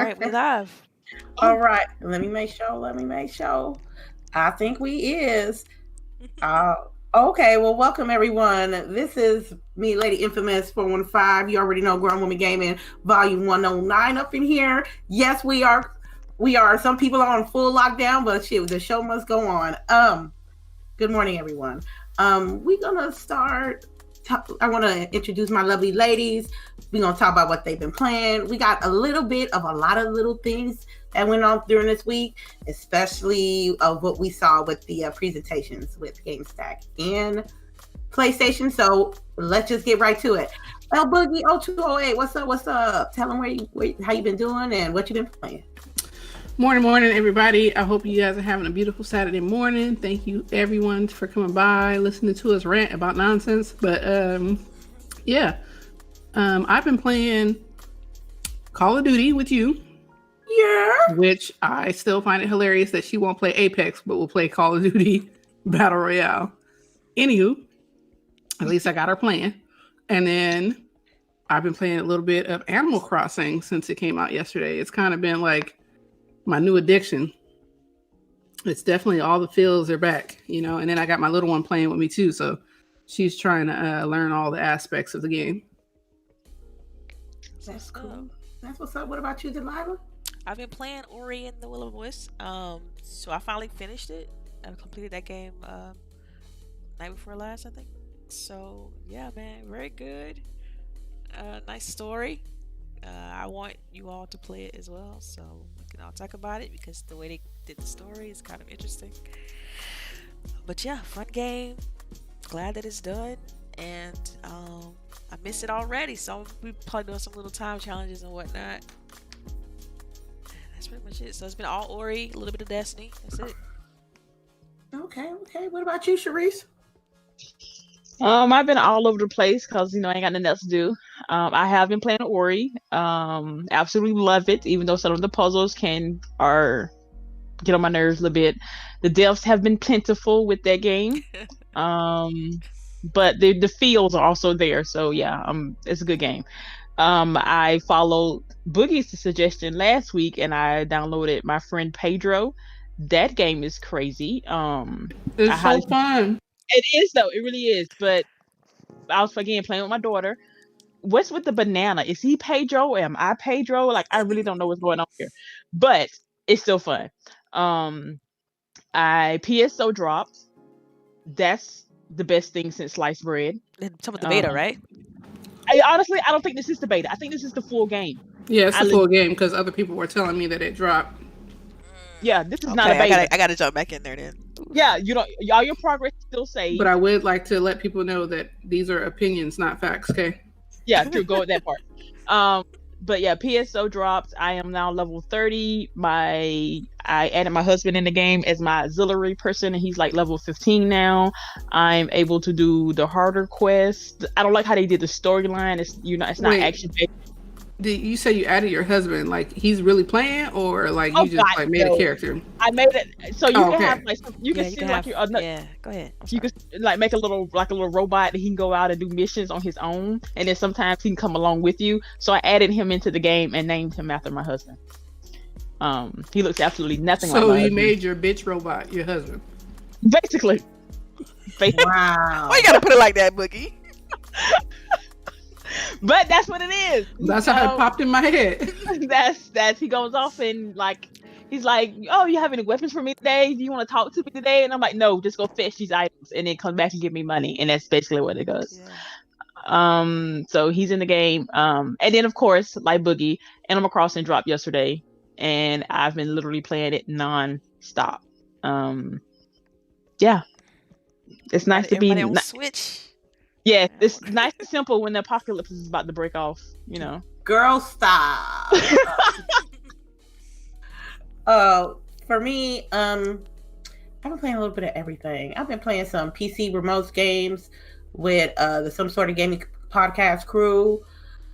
right, we live. All right, let me make sure. I think we is. Okay, well, welcome everyone. This is me, Lady Infamous 415. You already know Grown Woman Gaming, Volume 109 up in here. Yes, we are. Some people are on full lockdown, but shit, the show must go on. Good morning, everyone. We're gonna start. I want to introduce my lovely ladies. We're going to talk about what they've been playing. We got a little bit of a lot of little things that went on during this week, especially of what we saw with the presentations with GameStack and PlayStation. So let's just get right to it. LBOOGIE 0208, what's up? Tell them how you been doing and what you've been playing. Morning, everybody. I hope you guys are having a beautiful Saturday morning. Thank you, everyone, for coming by, listening to us rant about nonsense. But I've been playing Call of Duty with you. Yeah. Which I still find it hilarious that she won't play Apex, but will play Call of Duty Battle Royale. Anywho, at least I got her playing. And then I've been playing a little bit of Animal Crossing since it came out yesterday. It's kind of been like my new addiction. It's definitely all the feels are back, and then I got my little one playing with me too, so she's trying to learn all the aspects of the game. That's cool. That's what's up. What about you, Delilah? I've been playing Ori and the Will of the Wisps. So I finally finished it. I completed that game night before last, I think. So yeah, man, very good. Nice story. I want you all to play it as well, so we can all talk about it because the way they did the story is kind of interesting. But yeah, fun game. Glad that it's done, and I miss it already. So we probably doing some little time challenges and whatnot. That's pretty much it. So it's been all Ori, a little bit of Destiny. That's it. Okay. What about you, CHAREECE? I've been all over the place because I ain't got nothing else to do. I have been playing Ori. Absolutely love it, even though some of the puzzles get on my nerves a little bit. The deaths have been plentiful with that game, but the feels are also there. So yeah, it's a good game. I followed Boogie's suggestion last week, and I downloaded my friend Pedro. That game is crazy. It's so fun. It is though, it really is. But I was again playing with my daughter. What's with the banana? Is he Pedro? Am I Pedro? Like, I really don't know what's going on here. But it's still fun. PSO dropped. That's the best thing since sliced bread. Some of the beta, right? I don't think this is the beta. I think this is the full game. Yeah, it's the full game because other people were telling me that it dropped. Yeah, this is not a beta. I gotta jump back in there then. Yeah, all your progress still saved. But I would like to let people know that these are opinions, not facts, okay? Yeah, true. Go with that part. But yeah, PSO dropped. I am now level 30. I added my husband in the game as my auxiliary person, and he's like level 15 now. I'm able to do the harder quests. I don't like how they did the storyline. It's not action based. Did you say you added your husband? Like he's really playing, or like you just made a character? I made it so you can have like you can see like go ahead. You can like make a little robot that he can go out and do missions on his own, and then sometimes he can come along with you. So I added him into the game and named him after my husband. He looks absolutely nothing like my husband. So you made your bitch robot your husband, basically. Wow. Why you gotta put it like that, Boogie? But that's what it is. That's how it popped in my head. That's he goes off and he's like, oh, you have any weapons for me today? Do you want to talk to me today? And I'm like, no, just go fetch these items and then come back and give me money. And that's basically what it goes. Yeah. So he's in the game. And then of course, like Boogie, Animal Crossing dropped yesterday, and I've been literally playing it non-stop. Yeah, it's nice to be on Switch. Yeah, it's nice and simple when the apocalypse is about to break off, Girl, stop. For me, I've been playing a little bit of everything. I've been playing some PC remote games with some sort of gaming podcast crew.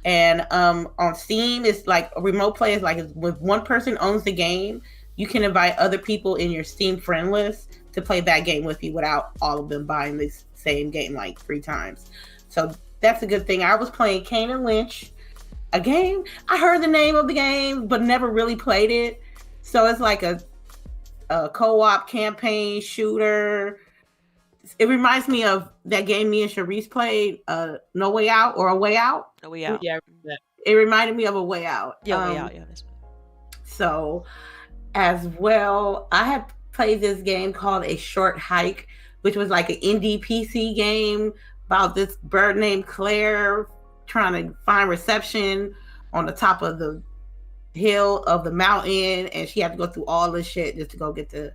And on Steam, it's like a remote play is like when one person owns the game, you can invite other people in your Steam friend list to play that game with you without all of them buying this same game like 3 times. So that's a good thing. I was playing Kane and Lynch. a game. I heard the name of the game, but never really played it. So it's like a co-op campaign shooter. It reminds me of that game me and Charisse played, No Way Out or A Way Out. No Way Out. Yeah. It reminded me of A Way Out. Yeah, Way Out. Yeah, that's so as well, I have played this game called A Short Hike, which was like an indie PC game about this bird named Claire trying to find reception on the top of the hill of the mountain, and she had to go through all this shit just to go get the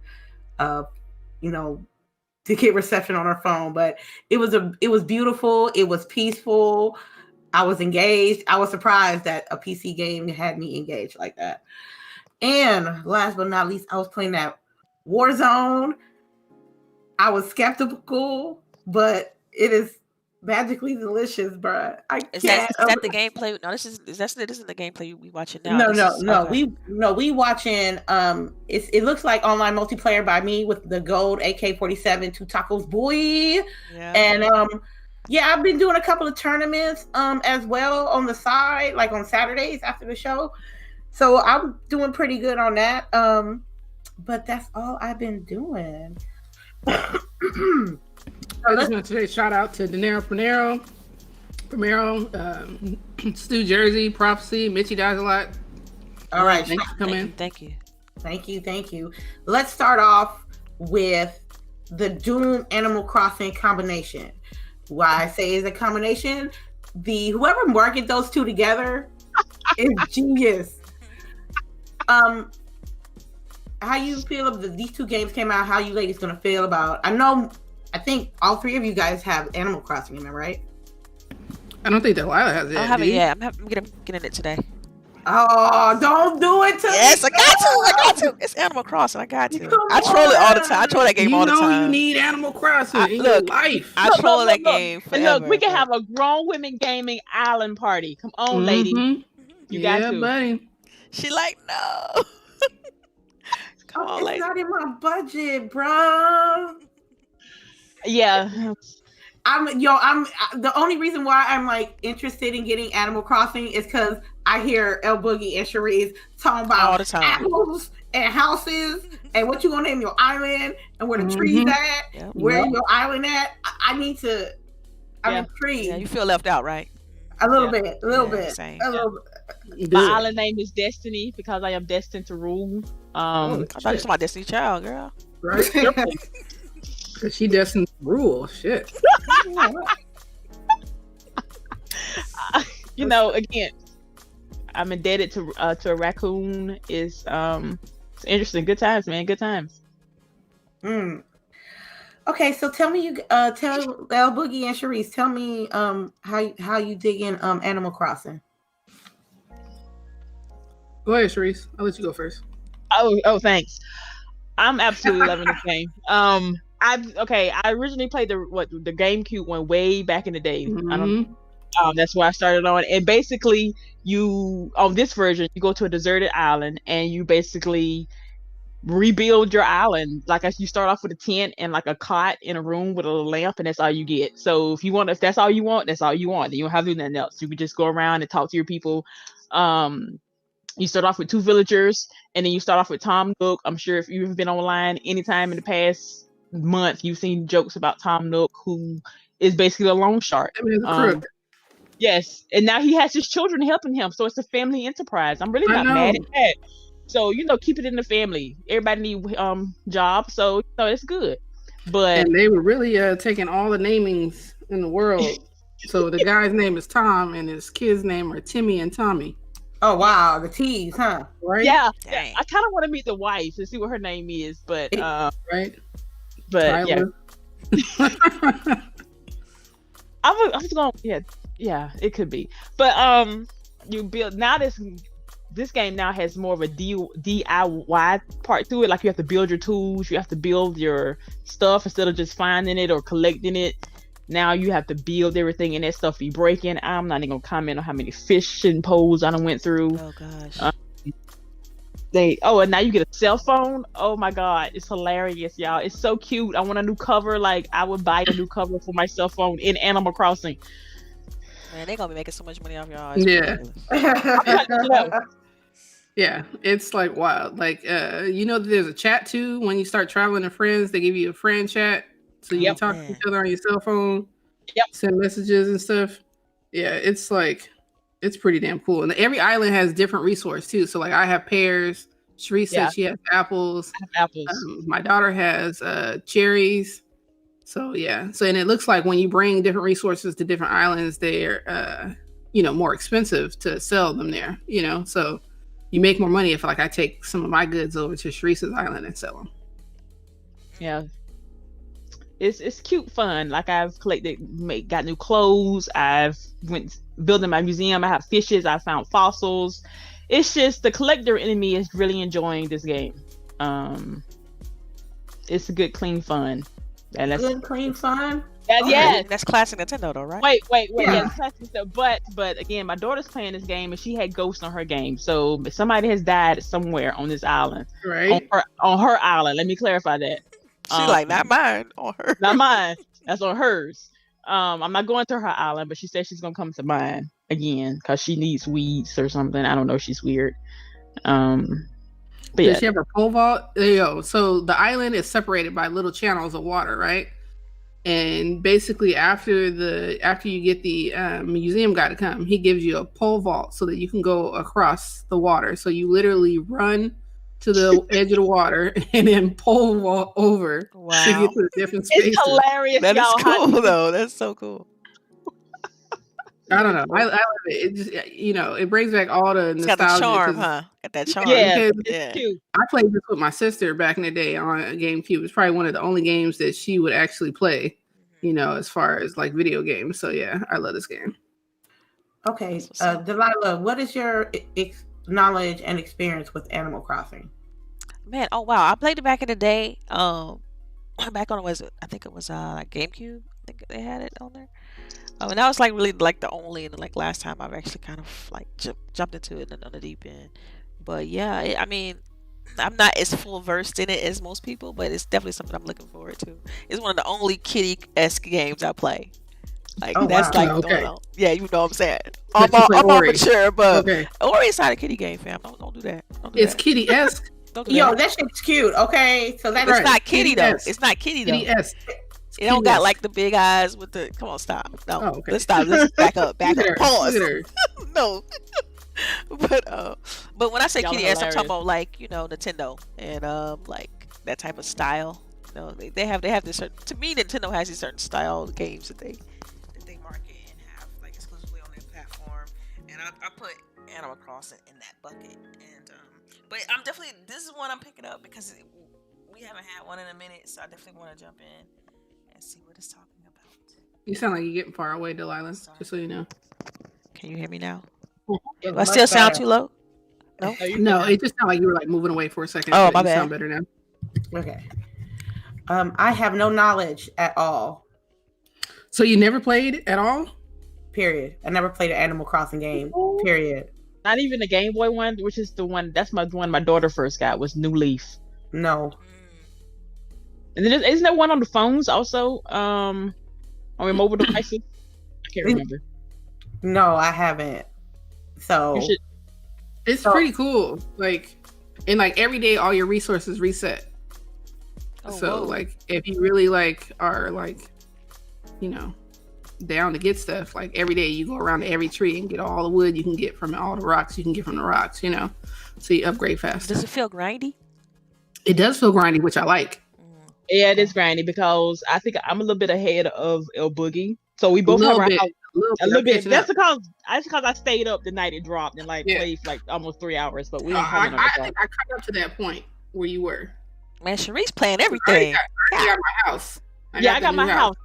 to get reception on her phone. But it was beautiful, it was peaceful, I was engaged. I was surprised that a PC game had me engaged like that. And last but not least, I was playing that Warzone. I was skeptical, but it is magically delicious, bruh. Is that the gameplay? No, this is the gameplay we watching now. No. Okay. We watching. It looks like online multiplayer by me with the gold AK-47 2 tacos, boy. Yeah. And I've been doing a couple of tournaments as well on the side, like on Saturdays after the show. So I'm doing pretty good on that. But that's all I've been doing. I just want to say shout out to Dinero Primero, Stu Jersey, Prophecy, Mitchie Dies a Lot. All right. Thanks for coming. Thank you. Let's start off with the Doom Animal Crossing combination. Why I say is a combination, whoever marketed those two together is genius. How you feel if these two games came out? How you ladies gonna feel about? I think all three of you guys have Animal Crossing, am I right? I don't think Delilah has it. I haven't yet. I'm getting it today. Oh, don't do it to me. Yes, I got to. It's Animal Crossing. I got to. I troll it all the time. I troll that game all the time. You need Animal Crossing in your life. I troll that game forever. Look, we can have a grown women gaming island party. Come on, lady. You got to. Buddy. She like, no. Come on, lady. It's not in my budget, bro. Yeah. I'm the only reason why I'm like interested in getting Animal Crossing is because I hear LBOOGIE and Charisse talking about all the time. Apples and houses and what you want to name your island and where the trees at, where your island at. I'm intrigued. Yeah, you feel left out, right? A little bit. Same. A little bit. My island name is Destiny because I am destined to rule. I thought you were my Destiny Child, girl. Right? Because she destined to rule. Shit. Again, I'm indebted to a raccoon. It's interesting. Good times, man. Good times. Okay, so tell me, tell LBOOGIE and Charisse, tell me how you dig in Animal Crossing. Go ahead, Charisse. I'll let you go first. Oh, thanks. I'm absolutely loving this game. I originally played the GameCube one way back in the day. I don't. That's where I started on. And basically, you on this version, you go to a deserted island and you basically rebuild your island. Like you start off with a tent and like a cot in a room with a little lamp, and that's all you get. So if that's all you want, that's all you want. Then you don't have to do nothing else. You can just go around and talk to your people. You start off with 2 villagers, and then you start off with Tom Nook. I'm sure if you've been online anytime in the past month, you've seen jokes about Tom Nook, who is basically a loan shark. Yes, and now he has his children helping him, so it's a family enterprise. I'm really not mad at that. So keep it in the family. Everybody need jobs, so it's good. But and they were really taking all the namings in the world. So the guy's name is Tom, and his kids' name are Timmy and Tommy. Oh wow, the T's, huh? Right? Yeah. I kind of want to meet the wife and see what her name is, but right. But Tyler. Yeah. I was going. Yeah, it could be. But you build now. This game now has more of a DIY part to it. Like you have to build your tools, you have to build your stuff instead of just finding it or collecting it. Now you have to build everything, and that stuff be breaking. I'm not even gonna comment on how many fishing poles I done went through. Oh gosh. And now you get a cell phone. Oh my god, it's hilarious, y'all. It's so cute. I want a new cover. Like I would buy a new cover for my cell phone in Animal Crossing. Man, they gonna be making so much money off y'all. Yeah. Ridiculous. Yeah, it's like wild. Like, there's a chat too. When you start traveling to friends, they give you a friend chat, so you can talk to each other on your cell phone. Yep. Send messages and stuff. Yeah, it's pretty damn cool. And every island has different resource too. So like, I have pears. Cherise said she has apples. I have apples. My daughter has cherries. So yeah. So and it looks like when you bring different resources to different islands, they're more expensive to sell them there. So. You make more money if, like, I take some of my goods over to Chareece's island and sell them. Yeah, it's cute fun. Like I've got new clothes. I've went building my museum. I have fishes. I found fossils. It's just the collector in me is really enjoying this game. It's a good, clean fun. And that's good, clean fun. Yeah, that's classic Nintendo, though, right? Wait. Yeah, classic stuff. But again, my daughter's playing this game and she had ghosts on her game. So somebody has died somewhere on this island. Right. On her island. Let me clarify that. She's like, not mine, on her. Not mine. That's on hers. I'm not going to her island, but she said she's gonna come to mine again because she needs weeds or something. I don't know. She's weird. But Does she have a pole vault? There you go. So the island is separated by little channels of water, right? And basically, after you get the museum guy to come, he gives you a pole vault so that you can go across the water. So you literally run to the edge of the water and then pole vault over to get to the different spaces. It's hilarious. That is cool, though. That's so cool. I don't know. I love it. It just, it brings back all the nostalgia. It's got the charm, huh? Got that charm. Yeah, it's cute. I played this with my sister back in the day on a GameCube. It's probably one of the only games that she would actually play, as far as like video games. So yeah, I love this game. Okay, Delilah, what is your knowledge and experience with Animal Crossing? Man, oh wow, I played it back in the day. Back on I think it was like GameCube. I think they had it on there. And that was like really like the only and like last time I've actually kind of like jumped into it on the deep end. But yeah, I mean, I'm not as full versed in it as most people, but it's definitely something I'm looking forward to. It's one of the only kitty-esque games I play. Like that's like going on. Yeah, you know what I'm saying. I'm all mature, but Ori is not a kitty game, fam. Don't do that. It's kitty-esque. Yo, that shit's cute. Okay, so that's it's not kitty though. It's not kitty though. Kitty-esque. It don't got like the big eyes with the. Come on, stop. No, let's stop. Let's back up. Pause. No. But when I say kitty-esque, I'm talking about like Nintendo and like that type of style. They have this certain. To me, Nintendo has these certain style games that they market and have like exclusively on their platform. And I put Animal Crossing in that bucket. And but I'm definitely this is one I'm picking up because we haven't had one in a minute, so I definitely want to jump in. See what it's talking about. You sound like you're getting far away, Delilah. Just so you know. Can you hear me now? Do I still sound too low? No. No, it just sounded like you were like moving away for a second. Oh, my bad. You sound better now. Okay. I have no knowledge at all. So you never played at all? Period. I never played an Animal Crossing game. Period. Not even the Game Boy one, which is the one that's the one my daughter first got was New Leaf. No. And then isn't there one on the phones also? On your mobile devices? I can't remember. No, I haven't. So it's pretty cool. Like, and like every day, all your resources reset. So like, if you really like are like, down to get stuff, like every day you go around to every tree and get all the wood you can get from all the rocks you can get from the rocks. So you upgrade faster. Does it feel grindy? It does feel grindy, which I like. Yeah, it is grindy because I think I'm a little bit ahead of LBOOGIE. So we both have our house a little bit. That's because I stayed up the night it dropped and played for like almost 3 hours. But we didn't I think I caught up to that point where you were. Man, Chareece playing everything. I got my house. I got my house.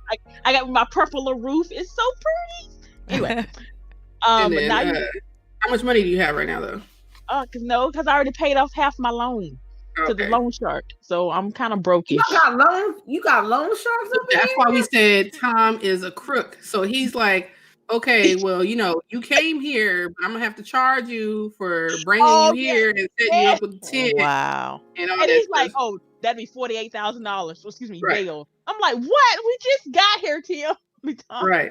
I got my purple roof. It's so pretty. Anyway, then, but now how much money do you have right now though? Because I already paid off half my loan. To the loan shark, so I'm kind of broke. You got loan sharks over That's why we said Tom is a crook. So he's like, okay, well, you came here, but I'm gonna have to charge you for bringing you here and setting you up with the tent. Wow. And he's like, oh, that'd be $48,000. Excuse me, bail. I'm like, what? We just got here, Tim. Right.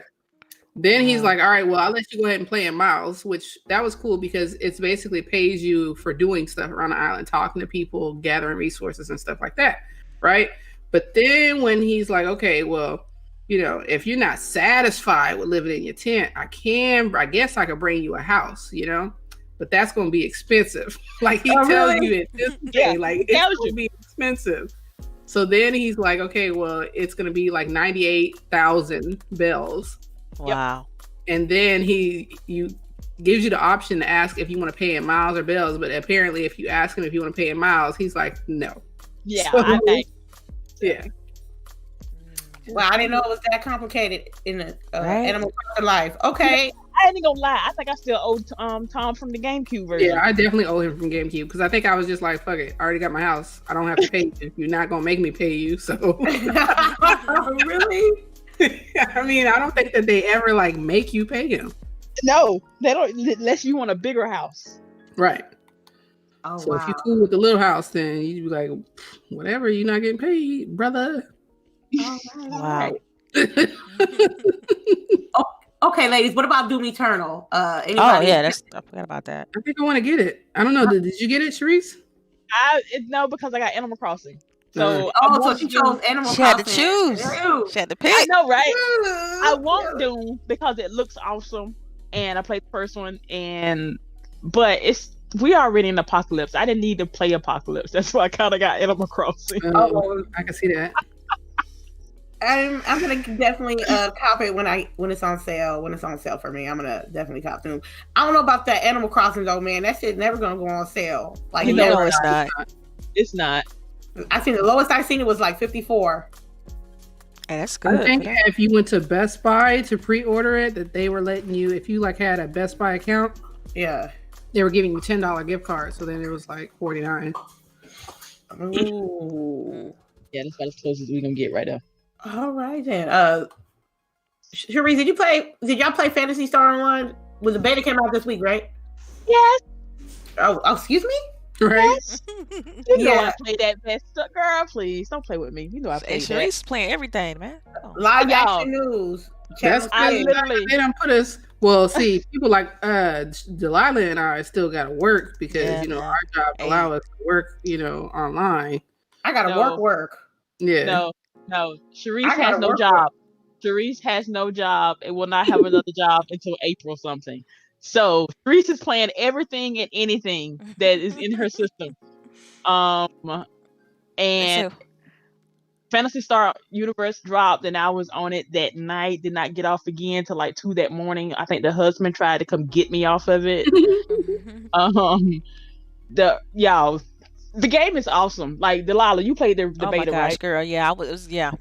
Then he's like, all right, well, I'll let you go ahead and play in Miles, which that was cool because it's basically pays you for doing stuff around the island, talking to people, gathering resources and stuff like that, right? But then when he's like, okay, well, you know, if you're not satisfied with living in your tent, I guess I could bring you a house, you know? But that's going to be expensive. Like he tells you it this day, like it's going to be expensive. So then he's like, okay, well, it's going to be like 98,000 bells. Wow. And then he gives you the option to ask if you want to pay in miles or bells. But apparently if you ask him if you want to pay in miles, he's like, no. Yeah, so, I think. Yeah. Well, I didn't know it was that complicated in the Animal Crossing life. Okay. I ain't gonna lie. I think I still owe Tom from the GameCube version. Yeah, I definitely owe him from GameCube because I think I was just like, fuck it, I already got my house. I don't have to pay you if you're not gonna make me pay you. So really? I mean, I don't think that they ever like make you pay him. No, they don't unless you want a bigger house. Right. Oh, so if you're cool with the little house, then you be like, whatever, you're not getting paid, brother. All right, wow. Okay, ladies, what about Doom Eternal? Anybody? Oh yeah, I forgot about that. I think I want to get it. I don't know. Did you get it, CHAREECE? No, because I got Animal Crossing. So so she chose Animal Crossing. She had to choose. She had to pick. I know, right? I want Doom because it looks awesome, and I played the first one, but we already in Apocalypse. I didn't need to play Apocalypse. That's why I kind of got Animal Crossing. I can see that. I'm gonna definitely cop it when it's on sale. When it's on sale for me, I'm gonna definitely cop Doom. I don't know about that Animal Crossing though, man. That shit's never gonna go on sale. Like no, it's not. It's not. I think the lowest I seen it was like 54. Hey, that's good. I think if you went to Best Buy to pre-order it, that they were letting you, if you like had a Best Buy account, yeah, they were giving you $10 gift cards. So then it was like $49. Ooh, yeah, that's about as close as we gonna get right now. All right then. CHAREECE, did y'all play Phantasy Star Online? The beta came out this week, right? Yes. Oh, excuse me? Right? Yes. You know I play that best stuff. Girl, please don't play with me. You know I play CHAREECE playing everything, man. Live action news. That's I literally they don't put us. Well, see, people like Delilah and I still got to work because our job allow us to work, online. I gotta work. Yeah. No. CHAREECE has no job. CHAREECE has no job and will not have another job until April something. So CHAREECE is playing everything and anything that is in her system. And Phantasy Star Universe dropped and I was on it that night, did not get off again till like 2 that morning. I think the husband tried to come get me off of it. The game is awesome. Like Delilah, you played the beta, my gosh, right? Girl, yeah, I was. Yeah,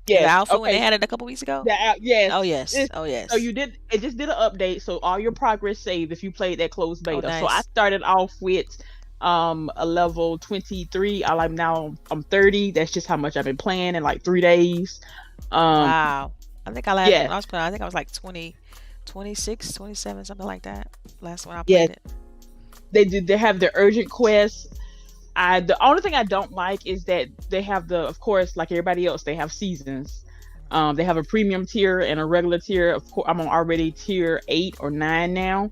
yeah. The alpha when they had it a couple weeks ago. Yes. Oh yes. So you did. It just did an update, so all your progress saved if you played that closed beta. Nice. So I started off with a level 23. I'm 30. That's just how much I've been playing in like 3 days. Wow. I think I was like 20, 26, 27, something like that. Last one I played it. They have the urgent quests. The only thing I don't like is that they have of course, like everybody else, they have seasons. They have a premium tier and a regular tier. Of course, I'm on already tier 8 or 9 now.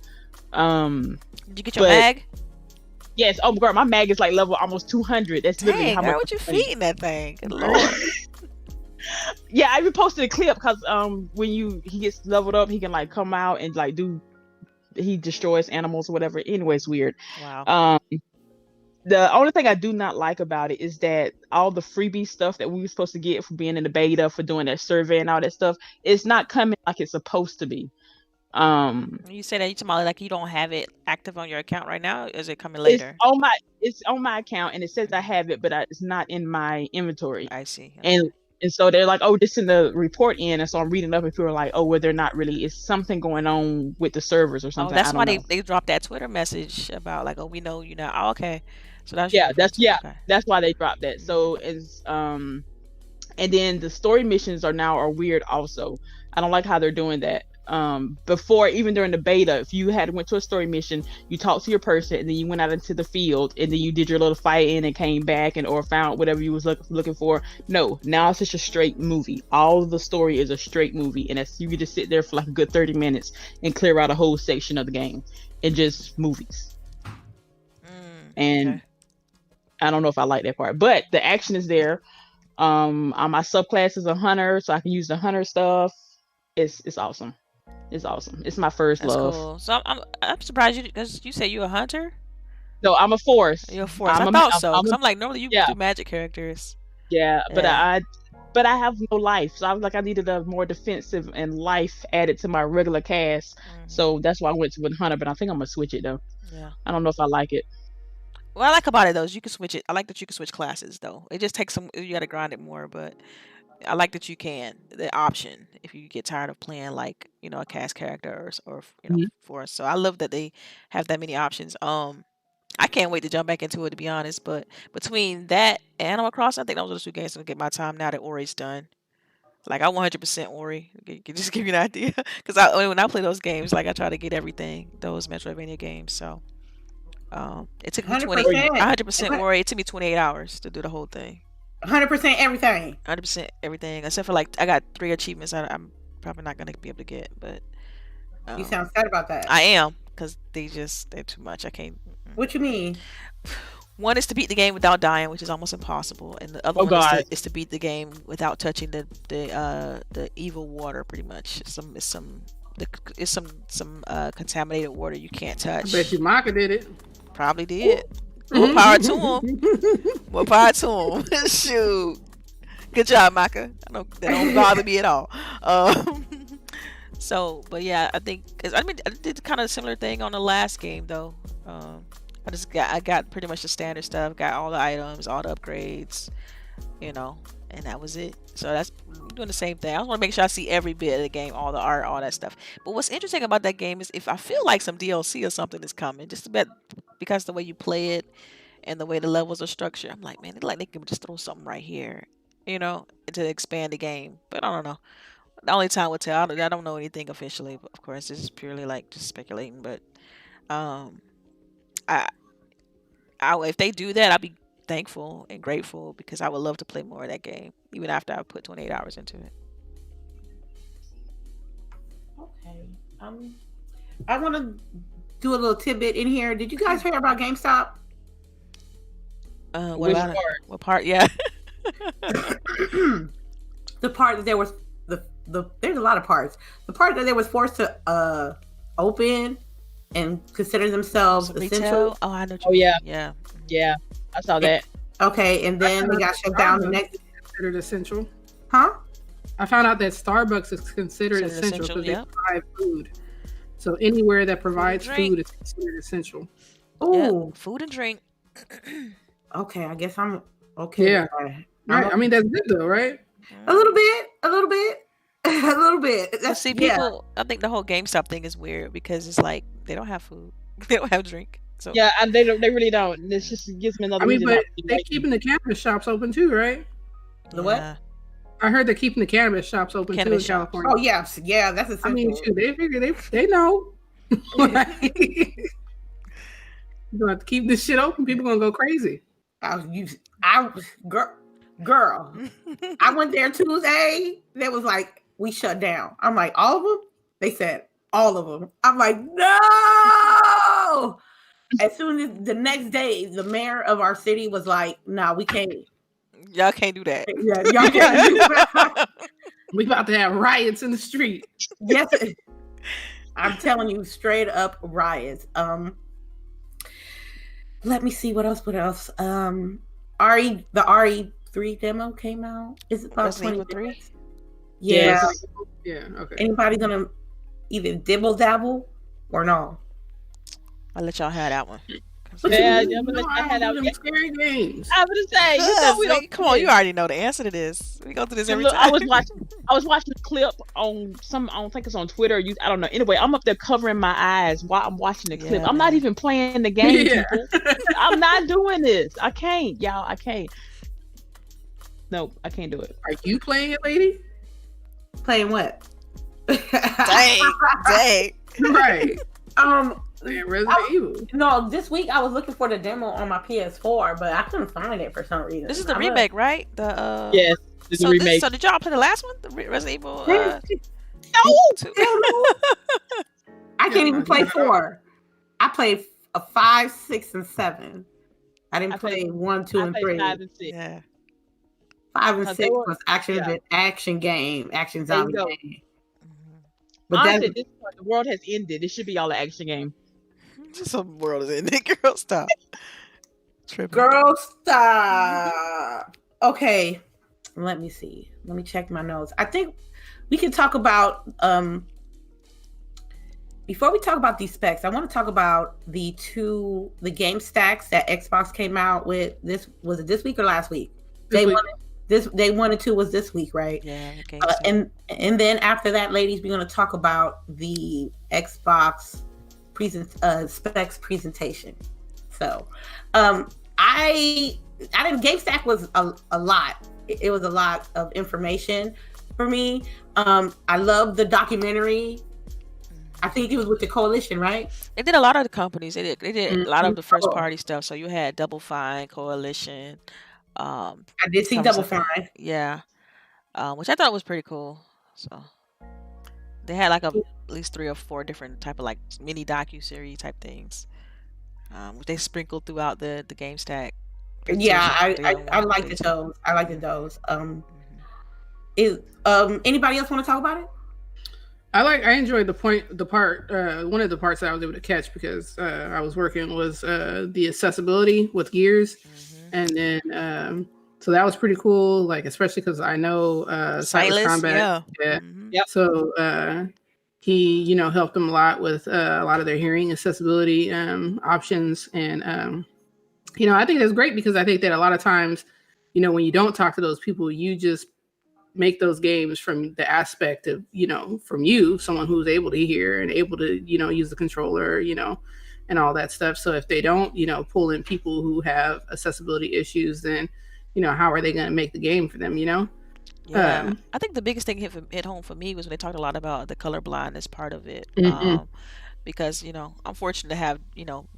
Did you get your mag? Yes. Oh girl, my mag is like level almost 200. That's literally how much. What you feeding that thing? Good Lord. Yeah, I even posted a clip because when he gets leveled up, he can like come out and like he destroys animals or whatever. Anyway, it's weird. Wow. The only thing I do not like about it is that all the freebie stuff that we were supposed to get for being in the beta, for doing that survey and all that stuff, it's not coming like it's supposed to be. You say that you talking about like you don't have it active on your account right now? Or is it coming later? It's on my account and it says I have it, but it's not in my inventory. I see. Okay. And so they're like, oh, this in the report in, and so I'm reading up and people are like, oh, well, they're not really. It's something going on with the servers or something. Oh, that's why they dropped that Twitter message about like, oh, we know you now. Oh, okay. So that's that's why they dropped that. So it's and then the story missions are weird also. I don't like how they're doing that. before, even during the beta, if you had went to a story mission, you talked to your person, and then you went out into the field, and then you did your little fighting and came back or found whatever you was looking for. No, now it's just a straight movie. All of the story is a straight movie, and you could just sit there for like a good 30 minutes and clear out a whole section of the game and just movies. And okay. I don't know if I like that part, but the action is there. My subclass is a hunter, so I can use the hunter stuff. It's awesome. It's awesome. It's my first love. Cool. So I'm surprised you, because you say you're a hunter. No, I'm a force. You're a force. I thought so. I'm like, normally you do magic characters. Yeah, but I have no life, so I was like, I needed a more defensive and life added to my regular cast. So that's why I went to a hunter. But I think I'm gonna switch it though. Yeah. I don't know if I like it. What I like about it though is you can switch it. I like that you can switch classes though. It just takes you got to grind it more, but I like that you can, the option, if you get tired of playing like, a cast character or force. So I love that they have that many options. I can't wait to jump back into it, to be honest, but between that and Animal Crossing, I think those are the two games that will get my time now that Ori's done. Like, I 100% Ori. Just give you an idea. Because when I play those games, like, I try to get everything, those Metroidvania games, so it took me 100% Ori. It took me 28 hours to do the whole thing. 100% everything. 100% everything, except for like I got 3 achievements I'm probably not gonna be able to get. But you sound sad about that. I am, because they're too much. I can't. What you mean? One is to beat the game without dying, which is almost impossible, and the other one is to beat the game without touching the evil water. Pretty much, some contaminated water you can't touch. I bet you Maka did it. Probably did. More power to him. More power to him. Shoot. Good job, Maka. That don't bother me at all. But yeah, I think I did kind of a similar thing on the last game though. I got pretty much the standard stuff. Got all the items, all the upgrades, and that was it. So that's doing the same thing. I just want to make sure I see every bit of the game, all the art, all that stuff. But what's interesting about that game is if I feel like some DLC or something is coming, just a bit, because the way you play it and the way the levels are structured, I'm like, man, they can just throw something right here, to expand the game. But I don't know. The only time will tell. I don't know anything officially. But of course, this is purely like just speculating. But if they do that, I'll be thankful and grateful, because I would love to play more of that game, even after I put 28 hours into it. Okay. I want to do a little tidbit in here. Did you guys hear about GameStop? What about part? What part? Yeah. The part that there was there's a lot of parts. The part that they was forced to open and consider themselves essential. Oh, I know. Yeah. I saw that. Okay, and then they got shut down the next. Considered essential. Huh? I found out that Starbucks is considered essential because they provide food. So anywhere that provides food is considered essential. Oh, yep. Food and drink. Okay, I guess I'm okay. Yeah. Right. I mean, that's good though, right? A little bit. That's, see, people. I think the whole GameStop thing is weird because it's like they don't have food, they don't have drink. So yeah, and they really don't. This just gives me another. I mean, but they're keeping the cannabis shops open too, right? The what? I heard they're keeping the cannabis shops open too in California. Oh yes, yeah, that's essential. I mean, shoot, they figure they know. You're gonna have to keep this shit open. People gonna go crazy. Girl, I went there Tuesday. They was like, we shut down. I'm like, all of them? They said all of them. I'm like, no. As soon as the next day, the mayor of our city was like, "Nah, we can't. Y'all can't do that. Yeah, y'all can't do that. We about to have riots in the street." Yes, I'm telling you, straight up riots. Let me see what else. The RE3 demo came out. Is it about 23? Yeah. Yeah. Okay. Anybody gonna either dibble dabble or no? I'll let y'all have that one. Yeah, I'm gonna let y'all have that one. Scary games. I was gonna say, we don't. Come on, you already know the answer to this. We go through this every time. I was watching a clip on I don't think it's on Twitter. I don't know. Anyway, I'm up there covering my eyes while I'm watching the clip. I'm not even playing the game, people. I'm not doing this. I can't, y'all. I can't. No, I can't do it. Are you playing it, lady? Playing what? Dang. Right. Um, Resident Evil. No, this week I was looking for the demo on my PS4, but I couldn't find it for some reason. This is the remake, right? The Yes, it's a remake. So did y'all play the last one? The Resident Evil? No, 2? I can't even play 4. I played a 5, 6, and 7. I didn't play 1, 2, and 3. 5 and 6. Yeah. 5 and 6 was action zombie game. But honestly, at this point, the world has ended. It should be all an action game. Some world is ending. Girl, stop. Girl, stop. Okay, let me see. Let me check my notes. I think we can talk about before we talk about these specs, I want to talk about the game stacks that Xbox came out with. Was it this week or last week? Day 1 and 2 was this week, right? Yeah. Okay. And then after that, ladies, we're going to talk about the Xbox specs presentation. So, I didn't. GameStack was a lot. It was a lot of information for me. I love the documentary. I think it was with the coalition, right? They did a lot of the companies. They did a lot of the first party stuff. So you had Double Fine, Coalition. I did see Double Fine. Yeah. Which I thought was pretty cool. So they had like at least 3 or 4 different type of like mini docu-series type things. They sprinkled throughout the game stack. Yeah, I liked those. I liked those. Anybody else want to talk about it? I enjoyed one of the parts that I was able to catch because I was working was the accessibility with Gears, and then so that was pretty cool. Like especially because I know Silas Combat, yeah. So he helped them a lot with a lot of their hearing accessibility options, and I think that's great because I think that a lot of times when you don't talk to those people, you just make those games from the aspect of from someone who's able to hear and able to use the controller and all that stuff. So if they don't pull in people who have accessibility issues, then how are they going to make the game for them? Yeah, I think the biggest thing hit home for me was when they talked a lot about the colorblindness part of it. Because I'm fortunate to have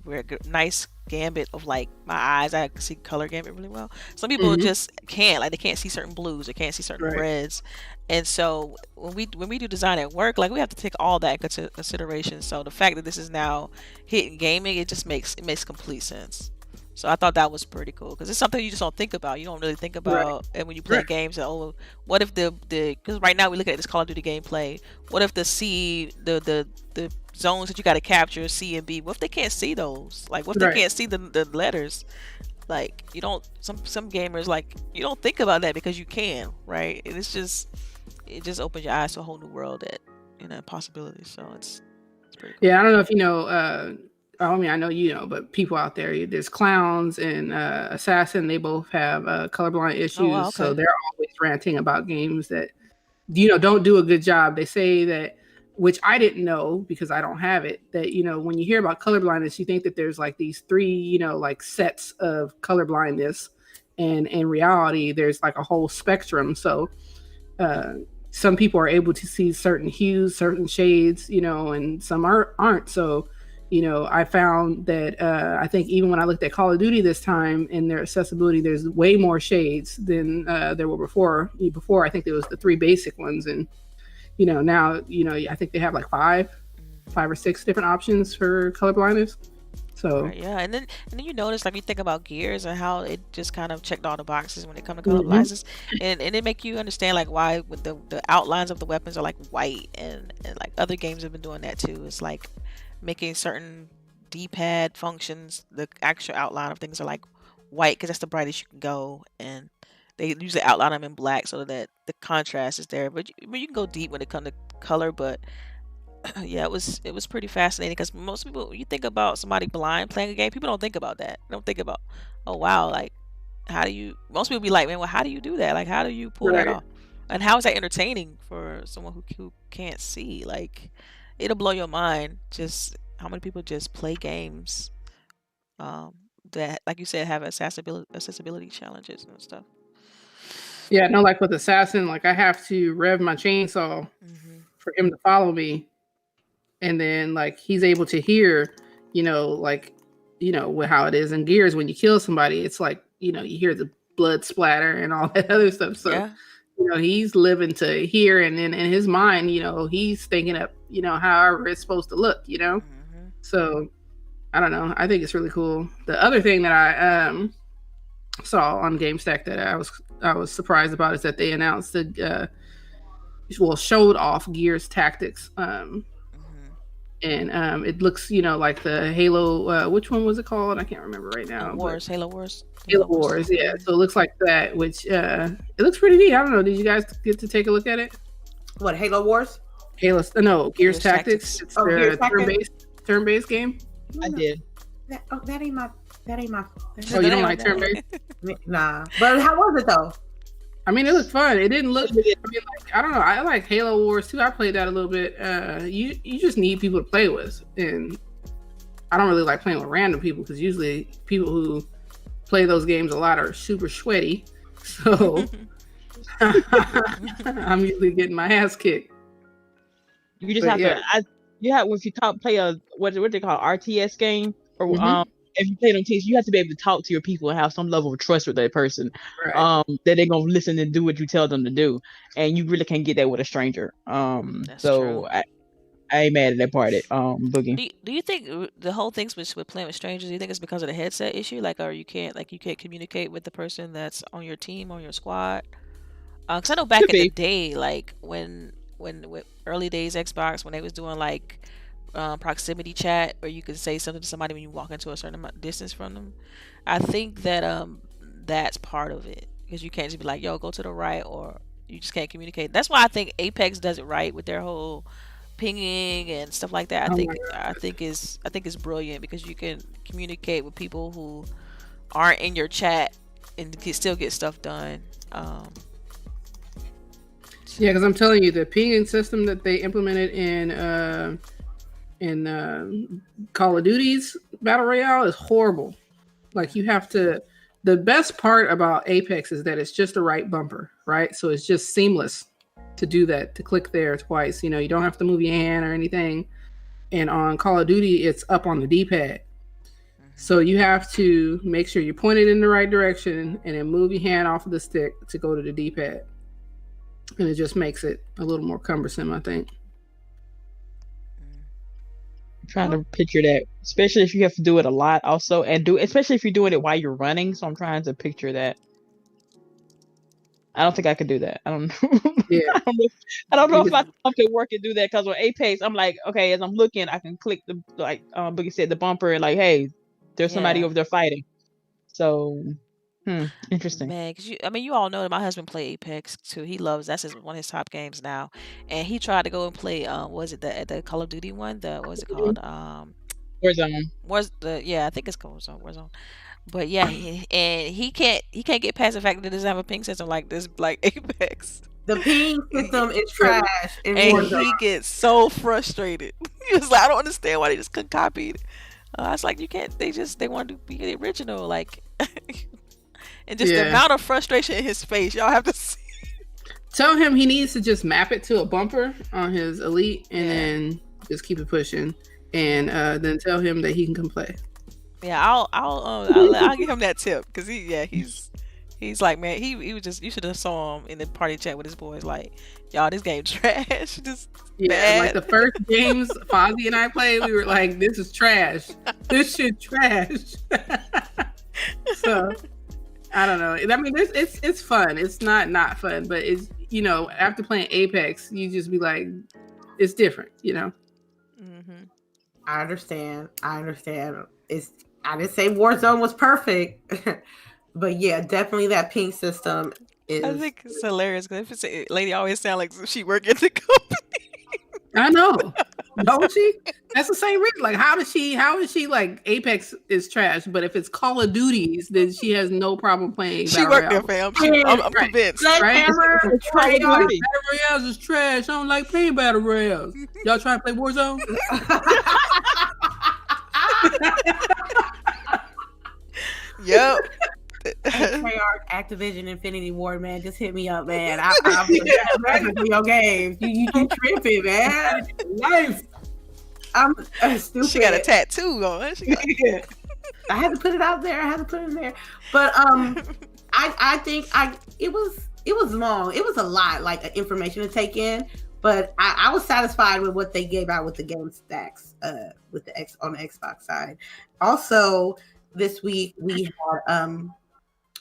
very nice gambit of like my eyes. I can see color gambit really well. Some people just can't, like they can't see certain blues, they can't see certain reds, and so when we do design at work, like we have to take all that into consideration. So the fact that this is now hitting gaming, it makes complete sense. So I thought that was pretty cool because it's something you just don't think about. You don't really think about, and when you play games, what if because right now we look at this Call of Duty gameplay. What if the zones that you got to capture, C and B, what if they can't see those? Like what if they can't see the letters? Like you don't. Some gamers like you don't think about that because you can, right? And it just opens your eyes to a whole new world possibilities. So it's pretty cool. Yeah, I don't know if I mean, I know but people out there, there's Clowns and Assassin. They both have colorblind issues, wow, okay. So they're always ranting about games that don't do a good job. They say that, which I didn't know because I don't have it. That when you hear about colorblindness, you think that there's like these 3 like sets of colorblindness, and in reality, there's like a whole spectrum. So some people are able to see certain hues, certain shades, and some aren't. So. I found that I think even when I looked at Call of Duty this time in their accessibility, there's way more shades than there were before. Before, I think there was the 3 basic ones. And, now, I think they have like 5 or 6 different options for color blindness. So, yeah. And then you notice, like, you think about Gears and how it just kind of checked all the boxes when it comes to color blindness. And it make you understand, like, why with the outlines of the weapons are like white. And like other games have been doing that too. It's like making certain D-pad functions, the actual outline of things are like white because that's the brightest you can go, and they usually outline them in black so that the contrast is there. But you can go deep when it comes to color. But yeah, it was pretty fascinating because most people, you think about somebody blind playing a game, people don't think about that. They don't think about, oh wow, like how do you? Most people be like, man, well, how do you do that? Like how do you pull that off? And how is that entertaining for someone who can't see? Like it'll blow your mind just how many people just play games that, like you said, have accessibility challenges and stuff. Yeah, no, like with Assassin, like I have to rev my chainsaw for him to follow me. And then like he's able to hear, like, how it is in Gears when you kill somebody, it's like, you hear the blood splatter and all that other stuff. So, he's living to hear, and then in his mind, he's thinking up, however it's supposed to look, Mm-hmm. So I don't know. I think it's really cool. The other thing that I saw on GameStack that I was surprised about is that they announced showed off Gears Tactics. And it looks, like the Halo. Which one was it called? I can't remember right now. Halo Wars. Halo Wars, yeah. So it looks like that, which it looks pretty neat. I don't know. Did you guys get to take a look at it? What, Halo Wars? Gears Tactics. It's Gears turn-based game. I did. That ain't my. Oh, you don't like turn-based? Nah. But how was it though? I mean, it looked fun. It didn't look. I mean, like, I don't know. I like Halo Wars too. I played that a little bit. You just need people to play with, and I don't really like playing with random people because usually people who play those games a lot are super sweaty. So I'm usually getting my ass kicked. You just have to. If you play a what they call RTS game, or if you play on teams, you have to be able to talk to your people and have some level of trust with that person. Right. That they're gonna listen and do what you tell them to do, and you really can't get that with a stranger. That's so true. I ain't mad at that part. Boogie. Do you think the whole thing's with playing with strangers? Do you think it's because of the headset issue, or you can't communicate with the person that's on your team, on your squad? Because I know back in the day, like when with early days Xbox, when they was doing proximity chat, where you could say something to somebody when you walk into a certain distance from them. I think that that's part of it, because you can't just be like, yo, go to the right, or you just can't communicate. That's why I think Apex does it right with their whole pinging and stuff like that. I think it's brilliant, because you can communicate with people who aren't in your chat and can still get stuff done. Yeah, because I'm telling you, the pinging system that they implemented in Call of Duty's Battle Royale is horrible. Like, you have to. The best part about Apex is that it's just the right bumper, right? So it's just seamless to do that, to click there twice. You don't have to move your hand or anything. And on Call of Duty, it's up on the D-pad. So you have to make sure you point it in the right direction and then move your hand off of the stick to go to the D-pad. And it just makes it a little more cumbersome, I think. I'm trying to picture that, especially if you have to do it a lot also, especially if you're doing it while you're running. So I'm trying to picture that. I don't think I could do that. I don't know. Yeah. I don't know if I can work and do that, because on Apex, I'm like, okay, as I'm looking, I can click the, like Boogie said, the bumper, and like, hey, there's somebody over there fighting. So, interesting. Man, because you all know that my husband played Apex too. He loves one of his top games now, and he tried to go and play. Was it the Call of Duty one? What was it called? Warzone. I think it's called Warzone. But yeah, he can't get past the fact that it doesn't have a ping system like this, like Apex. The ping system is trash, and he gets so frustrated. He was like, I don't understand why they just couldn't copy it. I was like, you can't. They want to be the original, like. And just the amount of frustration in his face, y'all have to see. Tell him he needs to just map it to a bumper on his Elite, and then just keep it pushing, and then tell him that he can come play. Yeah, I'll give him that tip, because he's like, man, he was just, you should have saw him in the party chat with his boys, like, y'all, this game trash, just bad. Like the first games Fozzie and I played, we were like, this is trash, this shit trash. So I don't know. I mean, it's fun. It's not fun, but it's, after playing Apex, you just be like, it's different, Mm-hmm. I understand. I didn't say Warzone was perfect, but yeah, definitely that ping system is. I think it's hilarious, because if it's a lady always sound like she work at the company. I know. Don't she? That's the same reason. Like, how is she like, Apex is trash, but if it's Call of Duty's, then she has no problem playing. She worked there, fam. I'm convinced. Right? Battle Royales is trash. I don't like playing Battle Royales. Y'all trying to play Warzone? Yep. Treyarch, Activision, Infinity Ward, man, just hit me up, man. I'll be ready for your games. You tripping, man? Nice. I'm stupid. She got a tattoo on. I had to put it out there. But I think it was long. It was a lot, like information to take in. But I was satisfied with what they gave out with the game stacks, with the on the Xbox side. Also, this week we had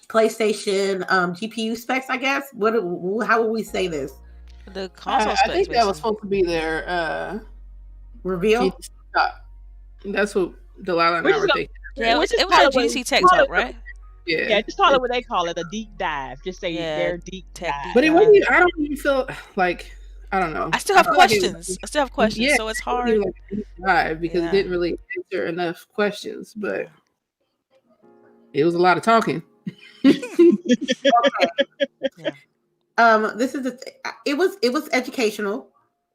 PlayStation GPU specs. I guess. How would we say this? The console specs. I think that was supposed to be their reveal. That's what Delilah and I were thinking. Yeah, it was a GDC Tech Talk, right? Yeah, just call it what they call it, a deep dive. Just say their deep tech dive. But it wasn't. I don't even feel like. I don't know. I still have questions. Yeah, so it's hard. Like a deep dive because it didn't really answer enough questions, but it was a lot of talking. Okay. This is it was educational.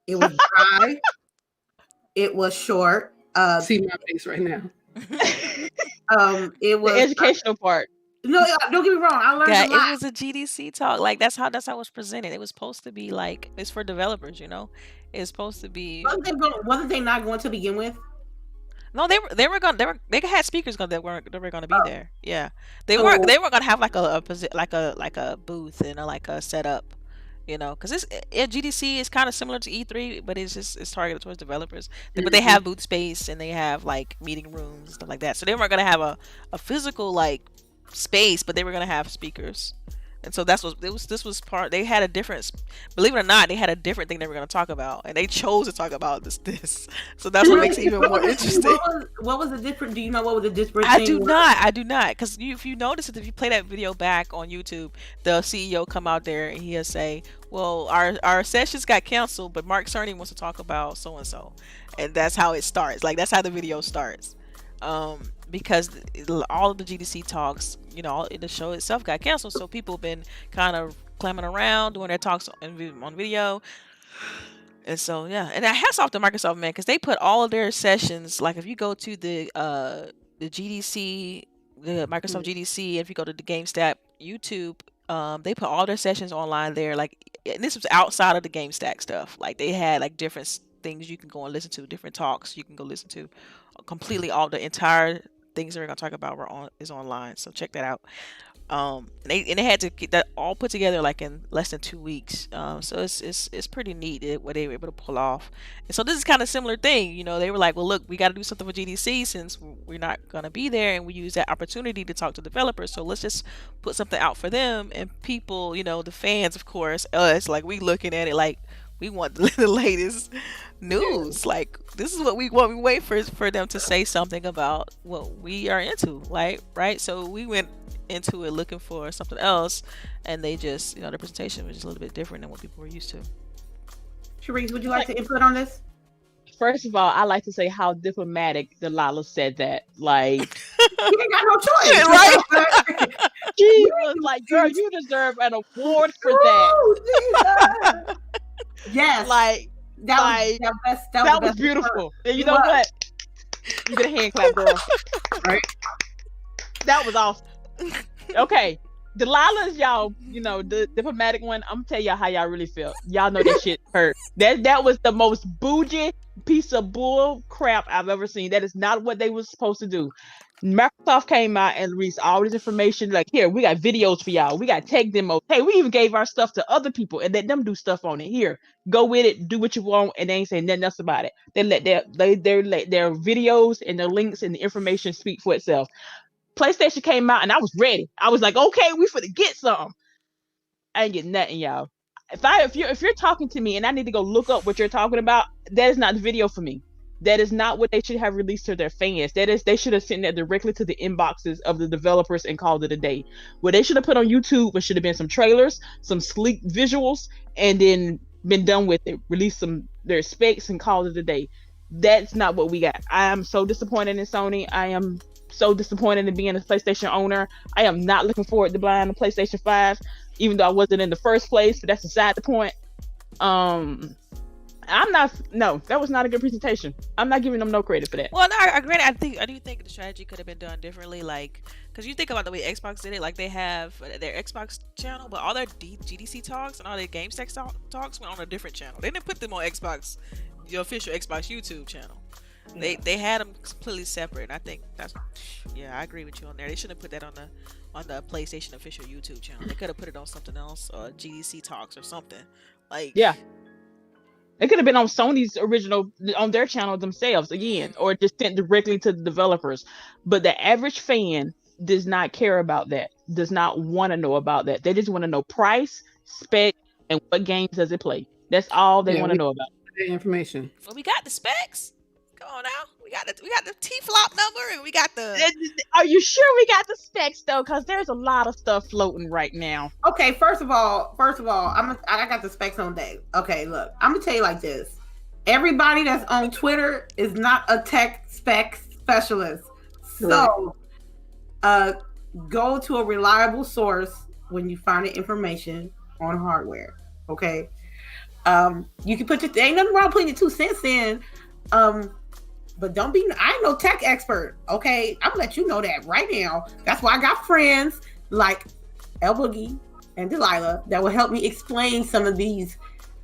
It was dry. It was short. See my face right now. It was the educational part. No, don't get me wrong. I learned a lot. It was a GDC talk. Like that's how it was presented. It was supposed to be like it's for developers, you know. It's supposed to be. Wasn't they not going to begin with? No, they had speakers that were going to be there. Yeah, they weren't going to have like a booth and like a setup, you know, because GDC is kind of similar to E3, but it's targeted towards developers. But they have booth space and they have like meeting rooms and stuff like that. So they weren't going to have a physical like space, but they were going to have speakers. And so this was part. They had a different, believe it or not, they had a different thing they were going to talk about, and they chose to talk about this. So that's what makes it even more interesting. What was the different? Do you know what was the different? I do not, because if you notice it, if you play that video back on YouTube, the CEO come out there and he'll say, "Well, our sessions got canceled, but Mark Cerny wants to talk about so and so," and that's how it starts. Like that's how the video starts. Because all of the GDC talks, you know, the show itself got canceled, so people have been kind of clamming around doing their talks on video, and so and hats off to Microsoft, man, because they put all of their sessions. Like if you go to the GDC, the Microsoft GDC, if you go to the GameStat YouTube, they put all their sessions online there. Like, and this was outside of the GameStack stuff. Like they had like different things you can go and listen to, different talks you can go listen to. Completely all the entire things that we're gonna talk about is online, so check that out. And they had to get that all put together like in less than 2 weeks. So it's pretty neat what they were able to pull off. And so this is kind of similar thing, you know. They were like, well, look, we got to do something for GDC since we're not gonna be there, and we use that opportunity to talk to developers. So let's just put something out for them, and people, you know, the fans, of course, us, like we looking at it like we want the latest news. Like this is what we want. We wait for them to say something about what we are into, like, right? So we went into it looking for something else, and they just, you know, the presentation was just a little bit different than what people were used to. Chareece, would you like to input on this? First of all, I like to say how diplomatic Delilah said that. Like, you ain't got no choice, right? She was like, "Girl, you deserve an award for that." Yes, like that was beautiful. And you know what? You get a hand clap, girl. Right? That was awesome. Okay, Delilah's y'all, you know, the diplomatic one. I'm gonna tell y'all how y'all really feel. Y'all know that shit hurt. That was the most bougie piece of bull crap I've ever seen. That is not what they were supposed to do. Microsoft came out and released all this information. Like, here, we got videos for y'all. We got tech demos. Hey, we even gave our stuff to other people and let them do stuff on it. Here, go with it, do what you want, and they ain't saying nothing else about it. They let their videos and their links and the information speak for itself. PlayStation came out and I was ready. I was like, okay, we finna get something. I ain't getting nothing, y'all. If you're talking to me and I need to go look up what you're talking about, that is not the video for me. That is not what they should have released to their fans. They should have sent that directly to the inboxes of the developers and called it a day. What they should have put on YouTube, it should have been some trailers, some sleek visuals, and then been done with it. Release their specs and called it a day. That's not what we got. I am so disappointed in Sony. I am so disappointed in being a PlayStation owner. I am not looking forward to buying a PlayStation 5, even though I wasn't in the first place, but that's beside the point. No, that was not a good presentation. I'm not giving them no credit for that. Well, no, I agree. I do think the strategy could have been done differently. Like, because you think about the way Xbox did it, like they have their Xbox channel, but all their GDC talks and all their GameStop talks went on a different channel. They didn't put them on Xbox, the official Xbox YouTube channel. They had them completely separate. And I think I agree with you on there. They shouldn't have put that on the PlayStation official YouTube channel. They could have put it on something else, GDC talks or something. Like, yeah. It could have been on Sony's original, on their channel themselves again, or just sent directly to the developers. But the average fan does not care about that, does not want to know about that. They just want to know price, spec, and what games does it play. That's all they want to know about. The information. Well, we got the specs. Come on now. We got the T-flop number, and we got the... Are you sure we got the specs, though? Because there's a lot of stuff floating right now. Okay, first of all, I got the specs on deck. Okay, look, I'm going to tell you like this. Everybody that's on Twitter is not a tech spec specialist. So, go to a reliable source when you find the information on hardware, okay? You can ain't nothing wrong putting your 2 cents in, but I ain't no tech expert, okay? I'm gonna let you know that right now. That's why I got friends like LBOOGIE and Delilah that will help me explain some of these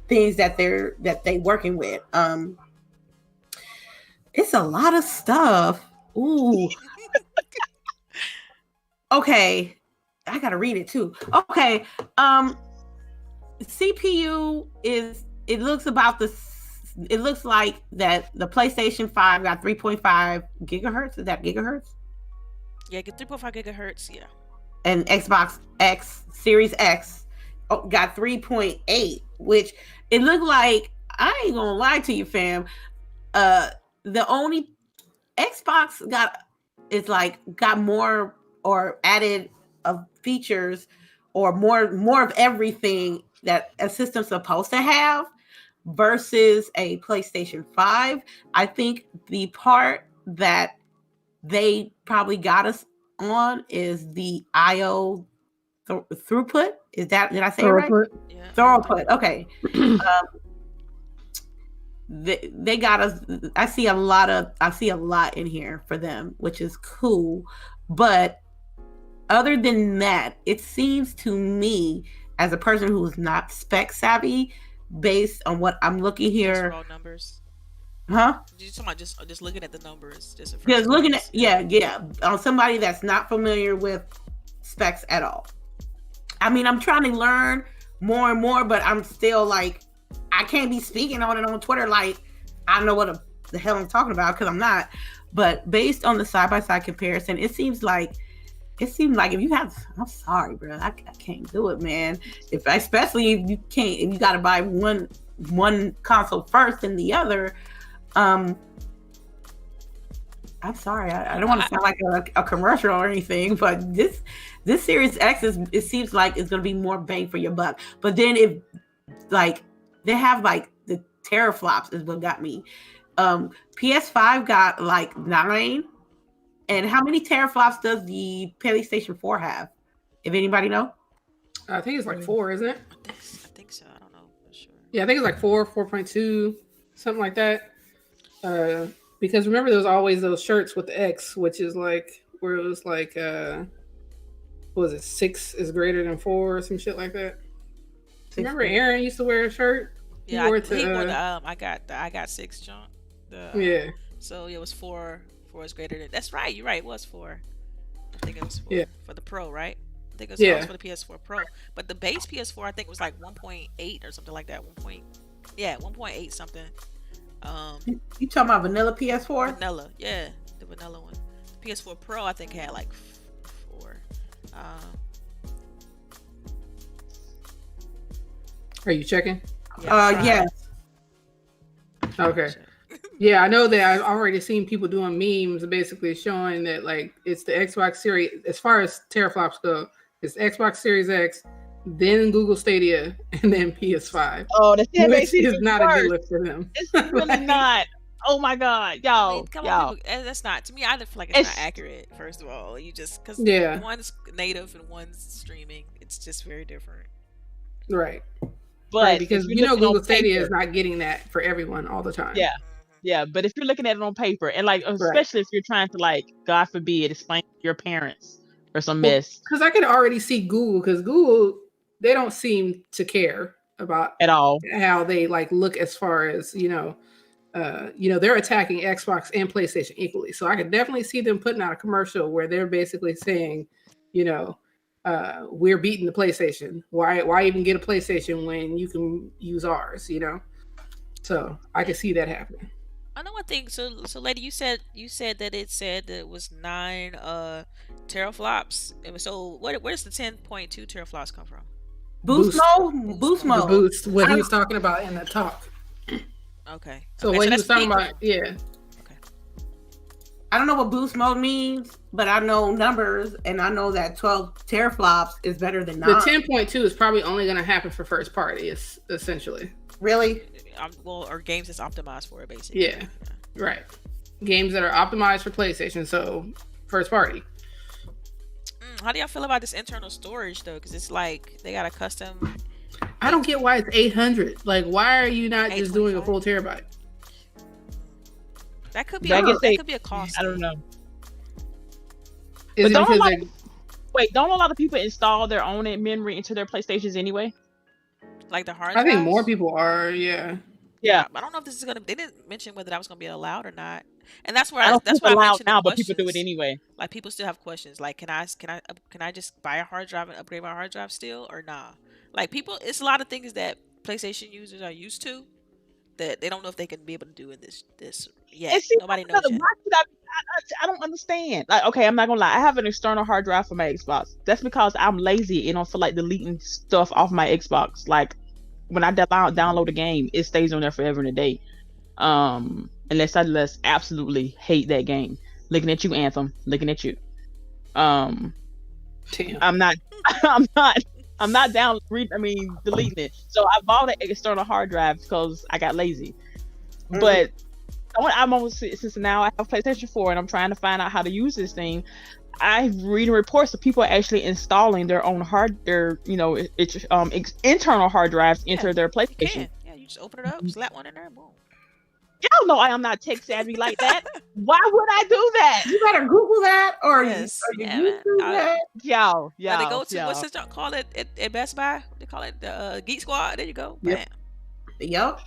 things that they working with. It's a lot of stuff. Ooh. Okay, I gotta read it too. Okay, CPU it looks like that the PlayStation 5 got 3.5 gigahertz. Is that gigahertz? Yeah, get 3.5 gigahertz. Yeah. And Xbox X Series X got 3.8, which it looked like, I ain't gonna lie to you, fam. The only Xbox got more or added of features or more of everything that a system's supposed to have versus a PlayStation 5. I think the part that they probably got us on is the IO throughput. Did I say it right? Yeah. Throughput. Okay. They got us. I see a lot in here for them, which is cool. But other than that, it seems to me, as a person who is not spec savvy, based on what I'm looking here. Raw numbers. Huh? You're talking about just looking at the numbers. Just looking at on somebody that's not familiar with specs at all. I mean, I'm trying to learn more and more, but I'm still like, I can't be speaking on it on Twitter like I know what the hell I'm talking about, because I'm not. But based on the side-by-side comparison, it seems like if you have, I'm sorry, bro, I can't do it, man. Especially if you got to buy one console first and the other. I'm sorry, I don't want to sound like a commercial or anything, but this Series X it seems like it's going to be more bang for your buck. But then if like they have like the teraflops is what got me. PS5 got like 9. And how many teraflops does the PlayStation 4 have? If anybody know? I think it's like 4, isn't it? I think so. I don't know for sure. Yeah, I think it's like 4, 4.2, something like that. Because remember, there was always those shirts with the X, which is like where it was like, what was it? 6 is greater than 4 or some shit like that. Remember, Aaron used to wear a shirt. Yeah, I got 6 junk. Yeah. So it was 4. 4 is greater than. That's right. You're right. It was 4. I think it was 4 for the Pro, right? I think it was for the PS4 Pro. But the base PS4, I think, was like 1.8 or something like that. 1.8 something. You talking about vanilla PS4? Vanilla, yeah, the vanilla one. The PS4 Pro, I think, had like 4. Are you checking? Yes. Okay. Yeah, I know that I've already seen people doing memes basically showing that like it's the Xbox Series, as far as teraflops go, it's Xbox Series X, then Google Stadia, and then PS5. Oh, that's which is not a good look for them. It's really not. Oh my God, y'all. I mean, come on, people, that's not, to me, I feel like it's not accurate, first of all. You just, because one's native and one's streaming, it's just very different. Right. But right, because if you're looking Google on Stadia paper, is not getting that for everyone all the time. yeah. Yeah, but if you're looking at it on paper, and like especially if you're trying to, like, God forbid, explain to your parents or some mess, because I can already see Google, because Google, they don't seem to care about at all. how they like look as far as they're attacking Xbox and PlayStation equally. So I could definitely see them putting out a commercial where they're basically saying, we're beating the PlayStation. Why even get a PlayStation when you can use ours? So I could see that happening. I know one thing. So lady, you said that it was 9 teraflops. So where does the 10.2 teraflops come from? Boost mode. The boost. What he was talking about in the talk. Okay. So what he was talking about, yeah. Okay. I don't know what boost mode means, but I know numbers, and I know that 12 teraflops is better than 9. The 10.2 is probably only going to happen for first party, essentially. Really? Or games that's optimized for it, basically. Yeah, right. Games that are optimized for PlayStation, so first party. How do y'all feel about this internal storage, though? Because it's like they got a custom... I don't get why it's 800. Like, why are you not just doing a full terabyte? That could be. That could be a cost. I don't know. But don't a lot of people install their own memory into their PlayStations anyway? Like the hard drives? I think more drives? people are. Yeah. Yeah. I don't know if this is gonna. They didn't mention whether that was gonna be allowed or not. And that's where I mentioned now, but people do it anyway. Like people still have questions. Like, can I just buy a hard drive and upgrade my hard drive still, or nah? Like people, it's a lot of things that PlayStation users are used to that they don't know if they can be able to do in this yet. Nobody knows yet. I don't understand. Like, okay, I'm not gonna lie. I have an external hard drive for my Xbox. That's because I'm lazy and don't feel like deleting stuff off my Xbox. Like when I download a game, it stays on there forever and a day. Unless I just absolutely hate that game. Looking at you, Anthem. Looking at you. Damn. I'm not deleting it. So I bought an external hard drive because I got lazy. Mm-hmm. But I'm almost, since now I have PlayStation 4 and I'm trying to find out how to use this thing. I'm reading reports of people actually installing their own internal hard drives into their PlayStation. Yeah, you just open it up, slap one in there, boom. Y'all know I am not tech savvy like that. Why would I do that? You better Google that or yes, YouTube that. Y'all. They go to what's this call it at Best Buy? They call it the Geek Squad. There you go. Yep.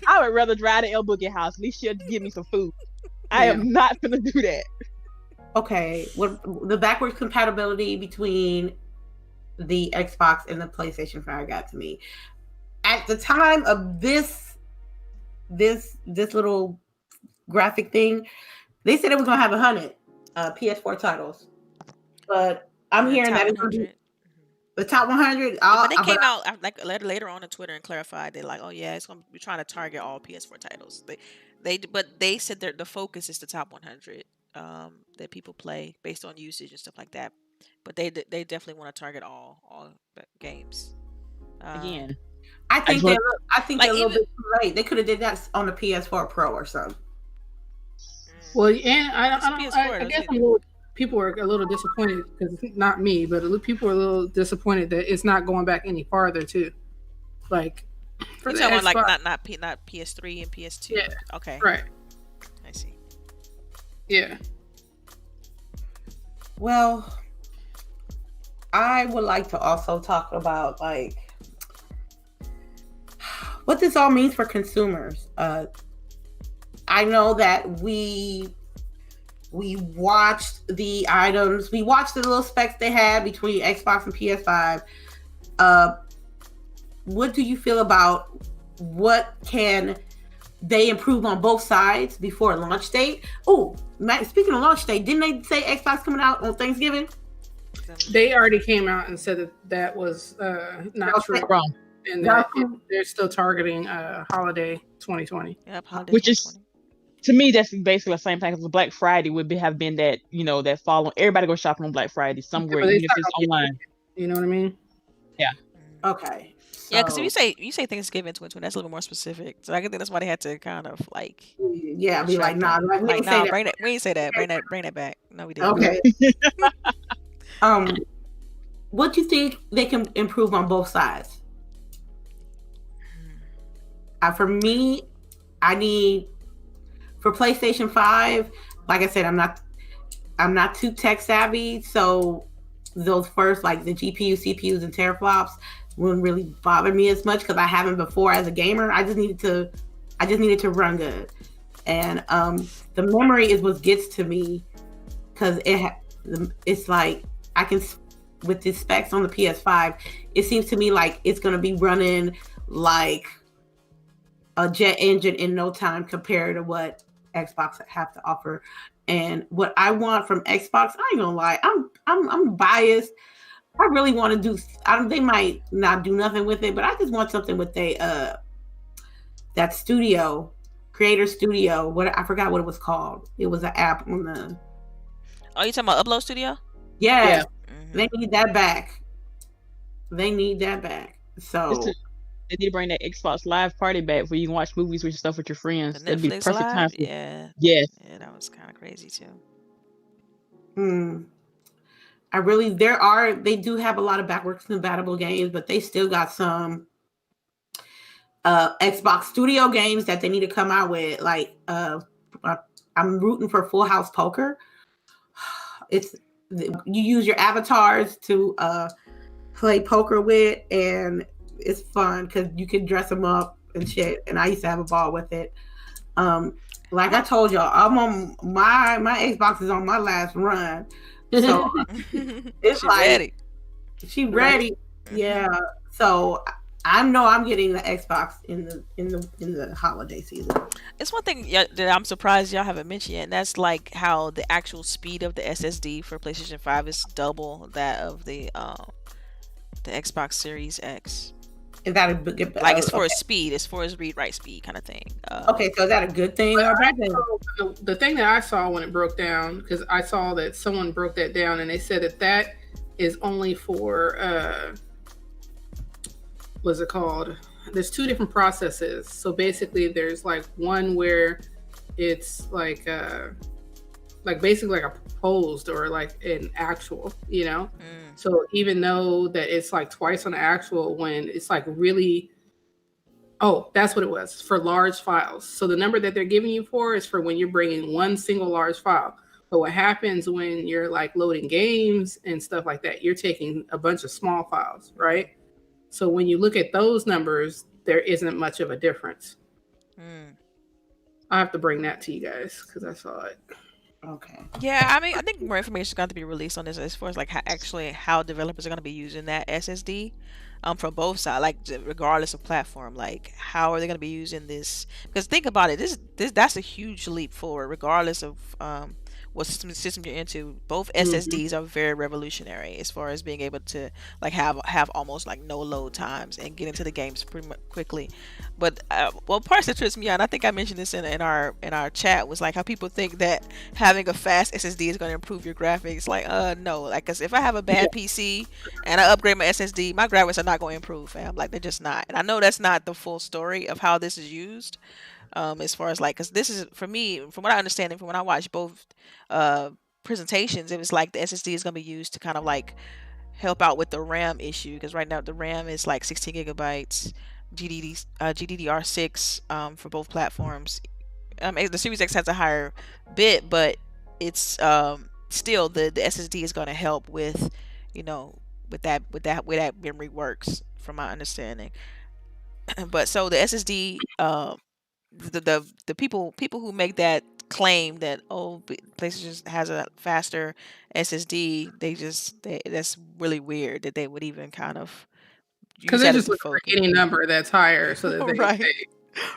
I would rather drive to LBOOGIE house. At least she'll give me some food. I am not gonna do that. Okay, what the backwards compatibility between the Xbox and the PlayStation 5 got to me. At the time of this little graphic thing, they said it was gonna have 100 PS4 titles, but I'm hearing that it's gonna be the top 100. But they came out like later on Twitter and clarified. They're like, oh yeah, it's gonna be trying to target all PS4 titles. They said the focus is the top 100 that people play based on usage and stuff like that. But they definitely want to target all games. Again, I think they're a little bit too late. They could have did that on the PS4 Pro or something. Well, and I guess people are a little disappointed because not me, but people are a little disappointed that it's not going back any farther too. Like for the Xbox, like not PS3 and PS2. Yeah. Okay. Right. I see. Yeah. Well, I would like to also talk about like what this all means for consumers. I know that we watched the items, we watched the little specs they had between Xbox and PS5. What do you feel about what can they improve on both sides before launch date? Oh, speaking of launch date, didn't they say Xbox coming out on Thanksgiving? They already came out and said that was not true. Wrong. And they're still targeting holiday 2020. Yep, holiday which 2020. Is to me that's basically the same thing as Black Friday would have been that that following everybody go shopping on Black Friday somewhere, even if it's online. You know what I mean? Yeah. Okay. Yeah, because if you say Thanksgiving 2020, that's a little more specific. So I think that's why they had to kind of like be like, nah, we ain't say that. Bring that back. No, we didn't. Okay. What do you think they can improve on both sides? For me, I need for PlayStation 5. Like I said, I'm not too tech savvy, so those first like the GPU, CPUs, and teraflops wouldn't really bother me as much because I haven't before as a gamer. I just needed to run good, and the memory is what gets to me because it's like I can with the specs on the PS5. It seems to me like it's going to be running like a jet engine in no time compared to what Xbox have to offer. And what I want from Xbox, I ain't gonna lie, I'm biased. I really want to do. They might not do nothing with it, but I just want something with that studio, creator studio. What I forgot what it was called. It was an app on the. Oh, you talking about Upload Studio? Yes, They need that back. So they need to bring that Xbox Live party back where you can watch movies with your stuff with your friends. That'd be perfect Live? time for Yeah. Yes. Yeah, that was kind of crazy too. They do have a lot of backwards compatible games, but they still got some Xbox Studio games that they need to come out with. Like I'm rooting for Full House Poker. You use your avatars to play poker with, and it's fun because you can dress them up and shit. And I used to have a ball with it. Like I told y'all, I'm on my Xbox is on my last run. So it's she ready. Yeah. So I know I'm getting the Xbox in the holiday season. It's one thing that I'm surprised y'all haven't mentioned yet, and that's like how the actual speed of the SSD for PlayStation 5 is double that of the Xbox Series X. Is that a good like as far as speed, as far as read write speed kind of thing? Okay, so is that a good thing or a bad thing? The thing that I saw when it broke down, because I saw that someone broke that down, and they said that is only for what's it called? There's two different processes. So basically, there's like one where it's like basically like a proposed or like an actual, you know. So even though that it's like twice on the actual, when it's like really, that's what it was for large files. So the number that they're giving you for is for when you're bringing one single large file. But what happens when you're like loading games and stuff like that, you're taking a bunch of small files, right? So when you look at those numbers, there isn't much of a difference. I have to bring that to you guys because I saw it. Okay. Yeah, I mean, I think more information is going to be released on this as far as like how developers are going to be using that SSD, from both sides, like regardless of platform. Like, how are they going to be using this? Because think about it, that's a huge leap forward, regardless of what system you're into. Both SSDs are very revolutionary as far as being able to like have almost like no load times and get into the games pretty much quickly. But parts that trips me out, and I think I mentioned this in our chat, was like how people think that having a fast SSD is going to improve your graphics. Like, no, like, cause if I have a bad PC and I upgrade my SSD, my graphics are not going to improve, fam. Like, they're just not. And I know that's not the full story of how this is used. As far as like, because this is, for me, from what I understand and from when I watched both presentations, it was like the SSD is going to be used to kind of like help out with the RAM issue, because right now the RAM is like 16 gigabytes, GDDR6 for both platforms. The Series X has a higher bit, but it's still the SSD is going to help with, with that way that memory works, from my understanding. But so the SSD, the people who make that claim that PlayStation has a faster SSD, that's really weird that they would even kind of because they just look for any number that's higher so that they right. can say,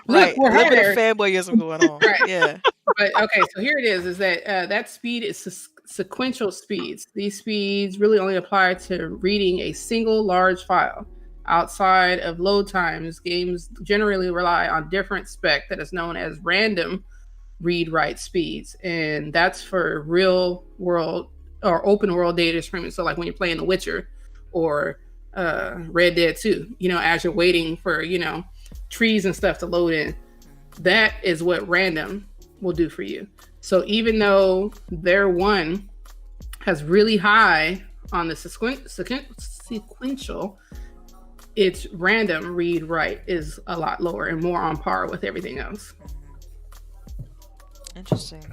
Right, a little bit of fanboyism going on. Right. Yeah. But okay, so here it is that that speed is sequential speeds. These speeds really only apply to reading a single large file. Outside of load times, games generally rely on different spec that is known as random read-write speeds, and that's for real world or open world data streaming. So like when you're playing The Witcher or Red Dead 2, as you're waiting for, trees and stuff to load in, that is what random will do for you. So even though their one has really high on the sequential, its random read write is a lot lower and more on par with everything else. Interesting.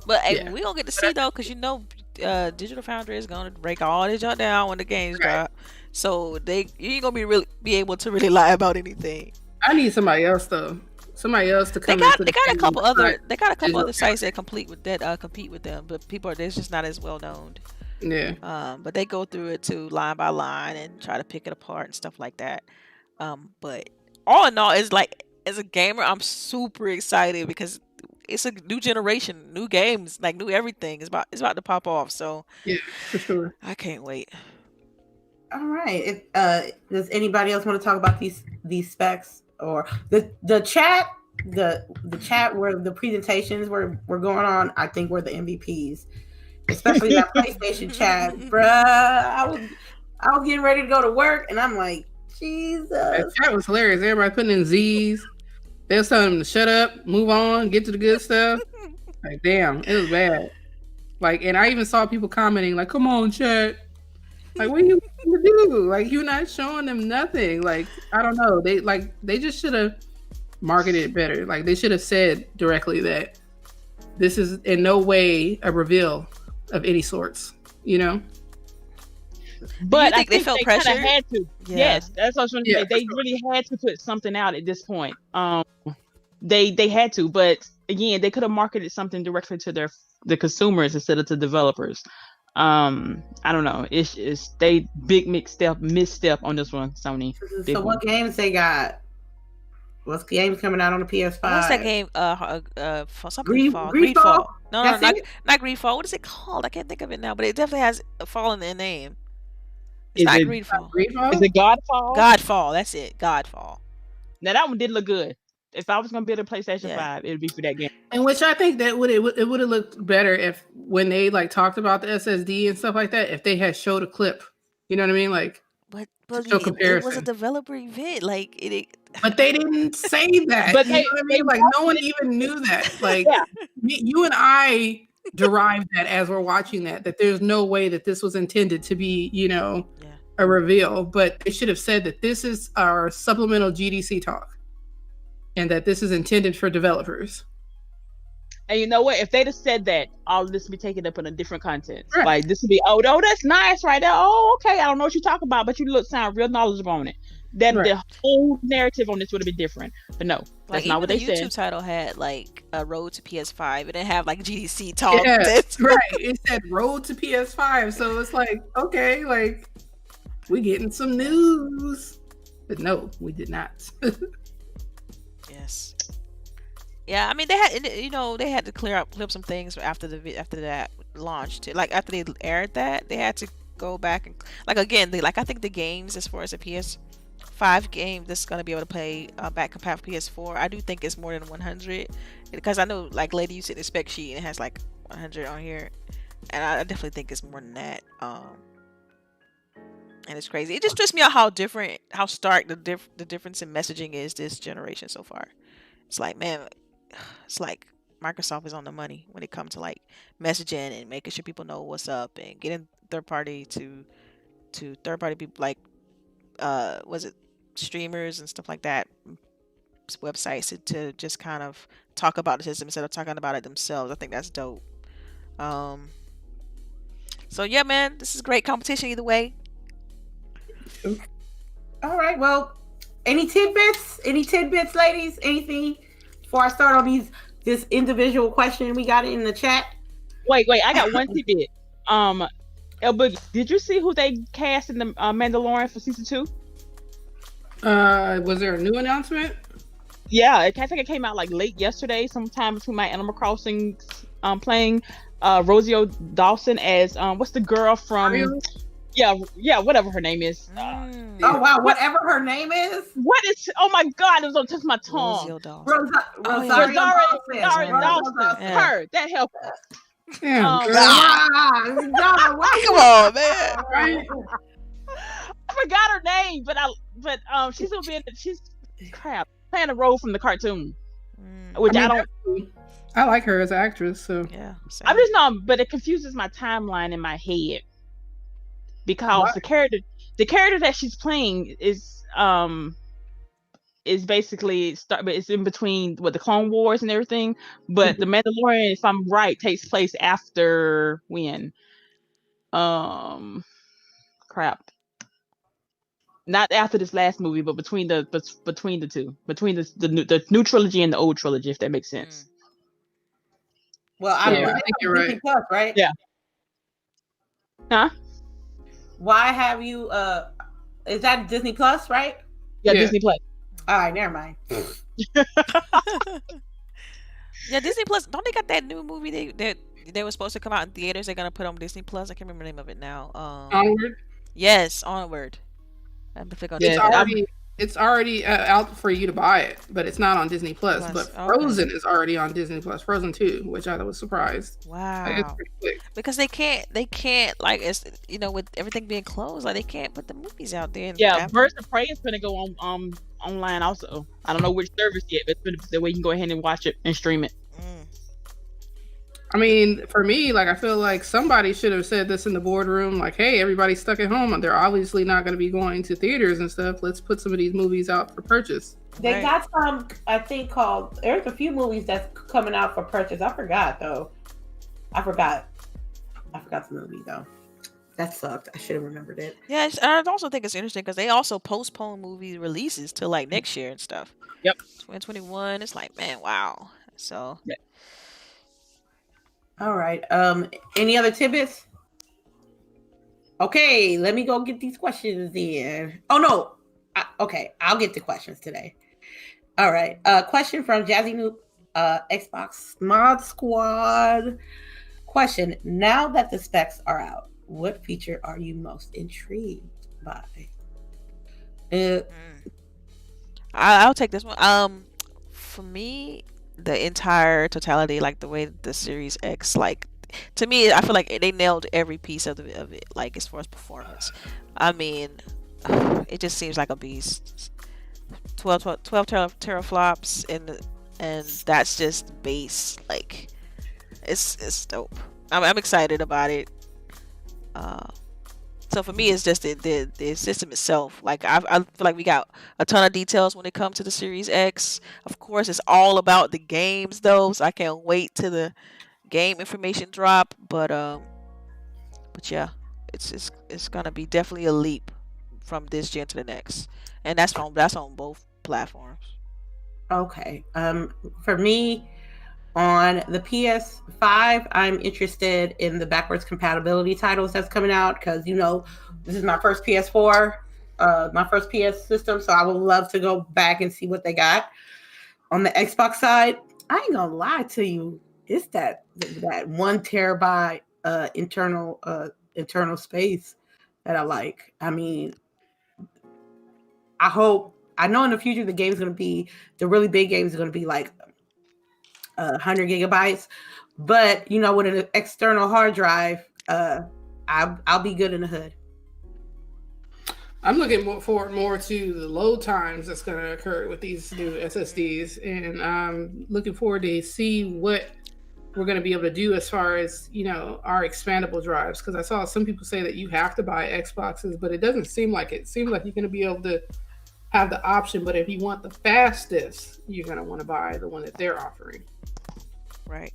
But hey, we don't get to see though, because Digital Foundry is gonna break all this junk down when the games drop. So you ain't gonna be able to really lie about anything. I need somebody else though. Somebody else to come. They got a couple other sites that compete with them, but they're just not as well known. Yeah. But they go through it too, line by line, and try to pick it apart and stuff like that. But all in all, it's like, as a gamer, I'm super excited because it's a new generation, new games, like new everything. It's about to pop off. So yeah, for sure. I can't wait. All right. Does anybody else want to talk about these specs or the chat? The chat where the presentations were going on, I think, were the MVPs. Especially that PlayStation chat, bruh. I was getting ready to go to work, and I'm like, Jesus. That chat was hilarious. Everybody putting in Z's. They was telling them to shut up, move on, get to the good stuff. Like, damn, it was bad. Like, and I even saw people commenting, like, "Come on, chat. Like, what are you going to do? Like, you're not showing them nothing. Like, I don't know. They just should have marketed it better. Like, they should have said directly that this is in no way a reveal of any sorts, you know." But I think they felt pressure. Had to. Yeah. Yes, that's what I was going to say. They really had to put something out at this point. They had to, but again, they could have marketed something directly to the consumers instead of to developers. I don't know. It's they big misstep on this one, Sony. So what games they got? What's games coming out on the PS5? What's that game? Greedfall? No, not Greedfall. What is it called? I can't think of it now, but it definitely has a fall in the name. It's not Greedfall. Is it Godfall? Godfall. That's it. Godfall. Now that one did look good. If I was gonna build a PlayStation 5, it would be for that game. And which I think that it would have looked better if when they like talked about the SSD and stuff like that, if they had showed a clip. You know what I mean? Like, but it was a developer event. Like it. But they didn't say that. But you know what I mean? Like no one even knew that. Like you and I derived that as we're watching that there's no way that this was intended to be, a reveal. But they should have said that this is our supplemental GDC talk, and that this is intended for developers. And you know what? If they'd have said that, all of this would be taken up in a different content. Right. Like this would be, oh, that's nice right there. Oh, okay. I don't know what you're talking about, but you sound real knowledgeable on it. That the whole narrative on this would have been different. But no, that's not what they said. The YouTube title had like a road to PS5. It didn't have like GDC talk. Yeah, right. It said road to PS5. So it's like, okay, like we getting some news. But no, we did not. Yes. Yeah, I mean they had to clear up some things after that launch too. Like after they aired that, they had to go back and I think the games as far as the PS5 game that's gonna be able to play back compatible PS4, I do think it's more than 100 because I know like Lady, you see the spec sheet and it has like 100 on here, and I definitely think it's more than that. And it's crazy. It just trips me out how stark the difference in messaging is this generation so far. It's like, man, it's like Microsoft is on the money when it comes to like messaging and making sure people know what's up and getting third party people like was it streamers and stuff like that, websites to just kind of talk about the system instead of talking about it themselves. I think that's dope. So yeah, man, this is great competition either way. All right, well, any tidbits, ladies? Anything before I start on this individual question we got in the chat? Wait, I got one tidbit. LBOOGIE, did you see who they cast in the Mandalorian for season 2? Was there a new announcement? Yeah, I think it came out like late yesterday, sometime between my Animal Crossing playing Rosie Dawson as what's the girl from Mario? Yeah, whatever her name is. Oh wow, whatever her name is. What is? Oh my God, it was on just my tongue. Rosario Dawson. Her, that helped. Damn, come on, man. Right? I forgot her name, but she's gonna be she's playing a role from the cartoon, which I like her as an actress, so yeah. I'm just not, but it confuses my timeline in my head because the the character that she's playing is basically but it's in between the Clone Wars and everything. But the Mandalorian, if I'm right, takes place after when? Crap. Not after this last movie, but between the two, between the new trilogy and the old trilogy, if that makes sense. Well, I think you're right. Plus, right? Yeah. Huh? Why have you? Is that Disney Plus, right? Yeah, Disney Plus. All right, never mind. Yeah, Disney Plus. Don't they got that new movie that they were supposed to come out in theaters? They're gonna put on Disney Plus. I can't remember the name of it now. Onward. Yes, Onward. It's already out for you to buy it, but it's not on Disney Plus. But Frozen is already on Disney Plus. Frozen 2, which I was surprised. Wow. Like, it's pretty quick. Because they can't like, it's, you know, with everything being closed, like they can't put the movies out there. Yeah, Birds of Prey is gonna go on online also. I don't know which service yet, but it's the way you can go ahead and watch it and stream it. I mean, for me, like, I feel like somebody should have said this in the boardroom, like, hey, everybody's stuck at home. They're obviously not going to be going to theaters and stuff. Let's put some of these movies out for purchase. They got some, I think, there's a few movies that's coming out for purchase. I forgot, though. I forgot the movie, though. That sucked. I should have remembered it. Yeah, I also think it's interesting because they also postpone movie releases till, like, next year and stuff. Yep. 2021, it's like, man, wow. So... Yeah. All right. Any other tidbits? Okay, let me go get these questions in. Oh no. Okay, I'll get the questions today. All right. Question from Jazzy Noob, Xbox Mod Squad. Question: now that the specs are out, what feature are you most intrigued by? I'll take this one. For me, the entire totality, like the way the Series X, like, to me, I feel like they nailed every piece of it, like as far as performance. I mean, it just seems like a beast. 12 teraflops, and that's just base. Like, it's dope. I'm excited about it. So for me, it's just the system itself. Like, I feel like we got a ton of details when it comes to the Series X. Of course, it's all about the games, though, so I can't wait till the game information drop. But yeah, it's gonna be definitely a leap from this gen to the next, and that's on both platforms. Okay. For me, on the PS5, I'm interested in the backwards compatibility titles that's coming out because, you know, this is my first PS4, my first PS system, so I would love to go back and see what they got. On the Xbox side, I ain't gonna lie to you, it's that 1 terabyte internal space that I like. I mean, I know in the future the really big games are gonna be like 100 gigabytes, but you know, with an external hard drive, I'll be good in the hood. I'm looking forward more to the load times that's going to occur with these new SSDs, and I'm looking forward to see what we're going to be able to do as far as, you know, our expandable drives, because I saw some people say that you have to buy Xboxes, but it doesn't seem like it. It seems like you're going to be able to have the option, but if you want the fastest, you're going to want to buy the one that they're offering. Right.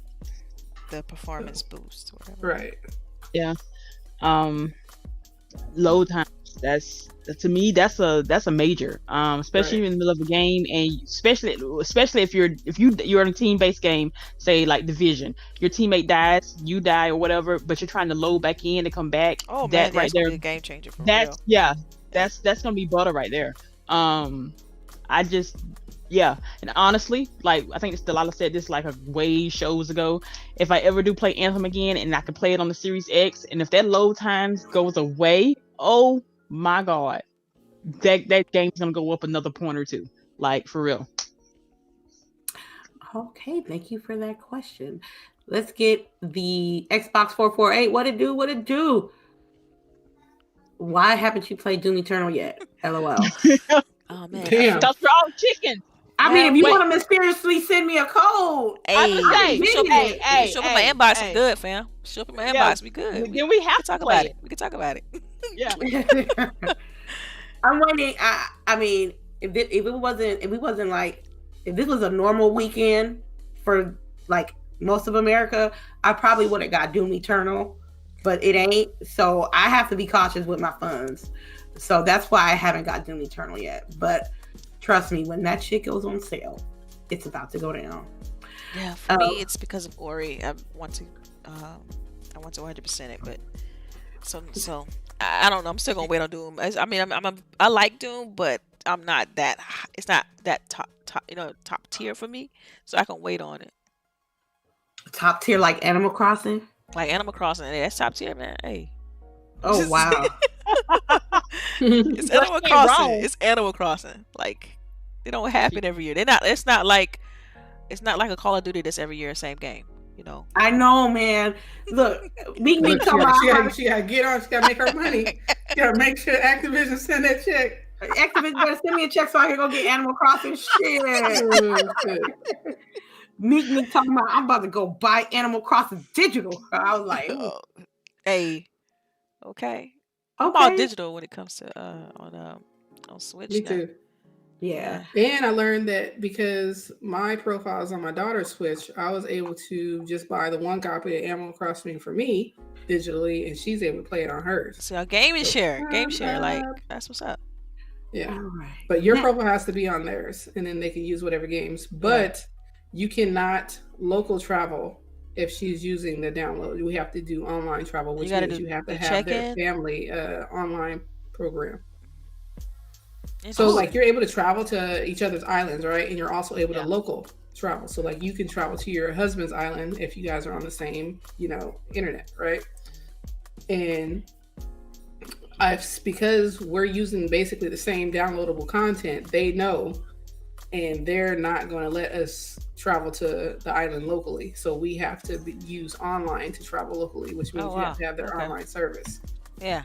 The performance boost. Whatever. Right. Yeah. Load time. To me, that's a major. Especially in the middle of a game, and especially if you're in a team-based game, say like Division, your teammate dies, you die or whatever, but you're trying to load back in and come back. Oh that man, right that's there, gonna be a game changer for that's real. Yeah, that's gonna be butter right there. And honestly, like, I think Delilah said this like a way shows ago. If I ever do play Anthem again and I can play it on the Series X, and if that load times goes away, oh my god, that game's gonna go up another point or two, like, for real. Okay, thank you for that question. Let's get the Xbox 448. What it do? Why haven't you played Doom Eternal yet? LOL. Oh man, damn. Because we're all chickens. I mean, if you want to mysteriously send me a code, hey, show up in my inbox. Hey. We good, fam. Show up in my inbox. We good. Then we have to talk play about it. it. We can talk about it. Yeah. I'm waiting. I mean, if this was a normal weekend for like most of America, I probably would have got Doom Eternal, but it ain't. So I have to be cautious with my funds. So that's why I haven't got Doom Eternal yet. But trust me, when that shit goes on sale, it's about to go down. Yeah, for me, it's because of Ori. I want to 100% it, but so I don't know. I'm still gonna wait on Doom. I mean, I like Doom, but I'm not that. It's not that top top tier for me. So I can wait on it. Top tier like Animal Crossing. Like Animal Crossing, that's top tier, man. Hey. Oh wow. It's Animal Crossing. It's Animal Crossing. Like they don't happen every year. It's not like a Call of Duty that's every year same game. You know. I know, man. Look, me talking about she gotta get on. She gotta make her money. She gotta make sure Activision send that check. Activision better send me a check so I can go get Animal Crossing. Shit. Me talking about I'm about to go buy Animal Crossing digital. I was like, hey, okay. I'm all digital when it comes to on Switch. Me too. Yeah. And I learned that because my profile is on my daughter's Switch, I was able to just buy the one copy of Animal Crossing for me digitally, and she's able to play it on hers. So game share, like that's what's up. Yeah. Right. But your profile has to be on theirs, and then they can use whatever games. But you cannot local travel if she's using the download. We have to do online travel, which means you have to have their family online program. So like you're able to travel to each other's islands, right? And you're also able to local travel. So like you can travel to your husband's island if you guys are on the same, internet, right? And because we're using basically the same downloadable content, they know, and they're not going to let us travel to the island locally. So we have to use online to travel locally, which means we have to have their online service. Yeah.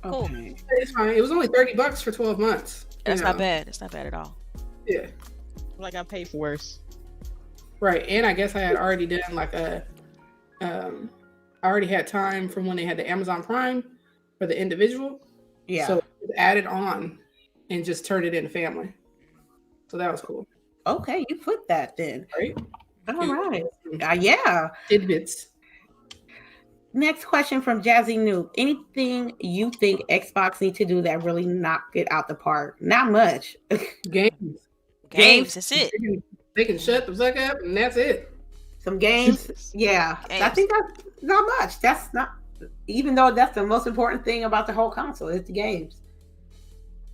Cool. Okay. It's fine. It was only $30 for 12 months. That's not bad. It's not bad at all. Yeah. Like I paid for worse. Right. And I guess I had already done like I already had time from when they had the Amazon Prime for the individual. Yeah. So it added on and just turned it into family. So that was cool. Okay, you put that then. Right. All right. Yeah. Tidbits. Next question from Jazzy Noob. Anything you think Xbox need to do that really knock it out the park? Not much. Games. That's it. They can shut the fuck up and that's it. Some games. Yeah. Games. I think that's not much. That's not, even though that's the most important thing about the whole console, is the games.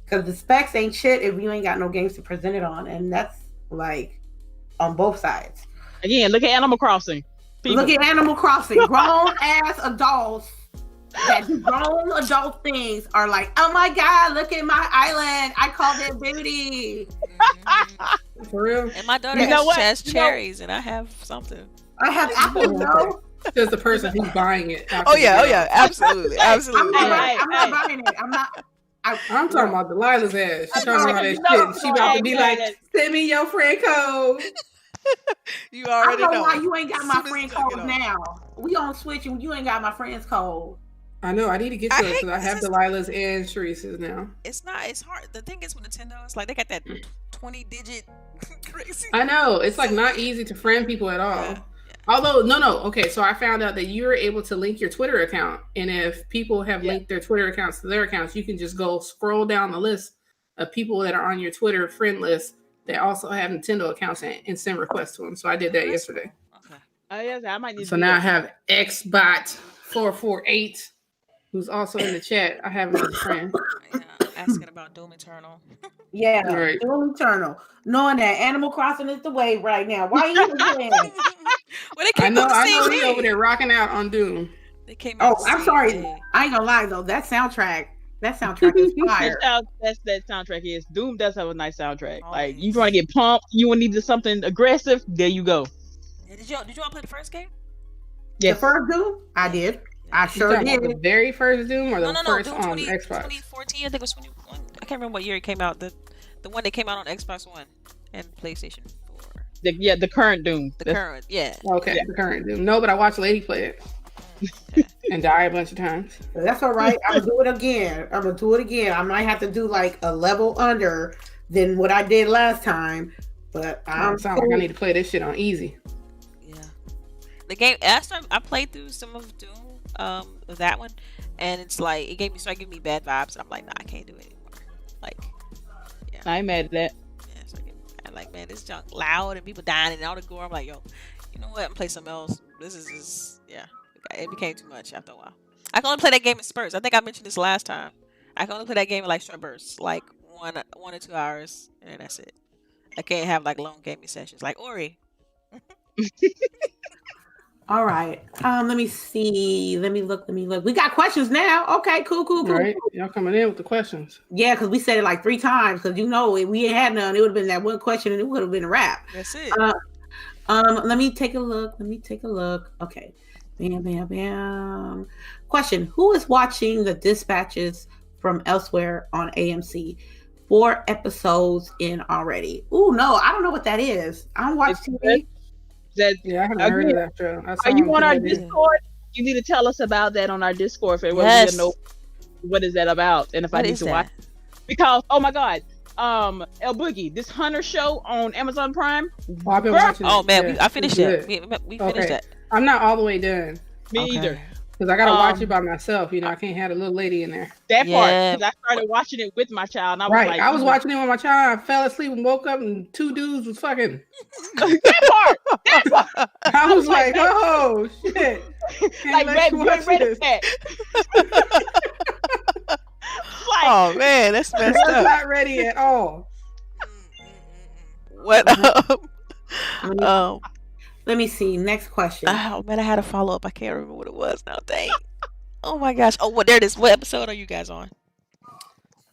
Because the specs ain't shit if you ain't got no games to present it on. And that's like on both sides. Again, look at Animal Crossing. People. Look at Animal Crossing. Grown ass adults that do grown adult things are like, oh my God, look at my island. I call it beauty. For real. And my daughter has cherries and I have something. I have apples, though. There's the person who's buying it. Oh yeah, absolutely. I'm not buying it. I'm talking about Delilah's ass. She's talking about that shit. She about to be like, send me your friend code. You already know. Why you ain't got my friend code now. We on Switch and you ain't got my friend's code. I know. I need to get to it because I have Delilah's and CHAREECE's now. It's hard. The thing is with Nintendo, it's like they got that 20-digit crazy. I know. It's like not easy to friend people at all. Yeah. Although, no. Okay, so I found out that you're able to link your Twitter account. And if people have linked their Twitter accounts to their accounts, you can just go scroll down the list of people that are on your Twitter friend list. They also have Nintendo accounts and send requests to them. So I did that yesterday. Okay. Oh yes, I might need. So now I have Xbot448, who's also in the chat. I have him as a friend. Asking about Doom Eternal. Yeah, right. Doom Eternal. Knowing that Animal Crossing is the wave right now. Why are you playing? I know he's over there rocking out on Doom. They came out I'm sorry. Day. I ain't gonna lie though. That soundtrack is fire. That soundtrack is. Doom does have a nice soundtrack. Oh, like you want to get pumped, you want to need something aggressive. There you go. Yeah, did you all play the first game? Yeah, the first Doom. I did. I sure did. The very first Doom or the first Doom on Xbox? 2014. I think it was 21. I can't remember what year it came out. The one that came out on Xbox One and PlayStation 4. The current Doom. The current. Okay, the current Doom. No, but I watched Lady play it. and die a bunch of times. That's all right. I'm gonna do it again. I might have to do like a level under than what I did last time, but It sounds like I need to play this shit on easy. Yeah, the game. I played through some of Doom, that one, and it's like it started giving me bad vibes. I'm like, nah, I can't do it anymore. Like, yeah, I ain't mad at that. yeah. So I'm like, man, this junk loud and people dying and all the gore. I'm like, yo, you know what? I'm play something else. This is just, yeah. It became too much after a while. I can only play that game in spurts. I think I mentioned this last time. I can only play that game in like short bursts, like 1 or 2 hours, and then that's it. I can't have like long gaming sessions like Ori. All right. Let me see. Let me look. We got questions now. Okay, cool. All right, y'all coming in with the questions. Yeah, because we said it like 3 times. Because if we ain't had none, it would have been that one question, and it would have been a wrap. That's it. Let me take a look. Okay. Bam. Question: Who is watching the dispatches from elsewhere on AMC? 4 episodes in already. Ooh, no, I don't know what that is. I don't watch TV. Yeah, I haven't heard of that show. Are you on our Discord? You need to tell us about that on our Discord. If we know what is that about, and if I need to watch. Because oh my god, LBOOGIE, this Hunter show on Amazon Prime. Oh, I've been watching it. Oh man, I finished it. We finished that. I'm not all the way done. Me either. Because I gotta watch it by myself. You know, I can't have a little lady in there. That part, because I started watching it with my child. And I was like, I was watching it with my child. I fell asleep and woke up, and 2 dudes was fucking. that part. I was like, oh shit. Like, baby, you ain't ready for that. Oh man, that's messed up. Not ready at all. What up? Let me see. Next question. Oh man, I had a follow up. I can't remember what it was now. Dang. Oh my gosh. Oh, there it is. What episode are you guys on?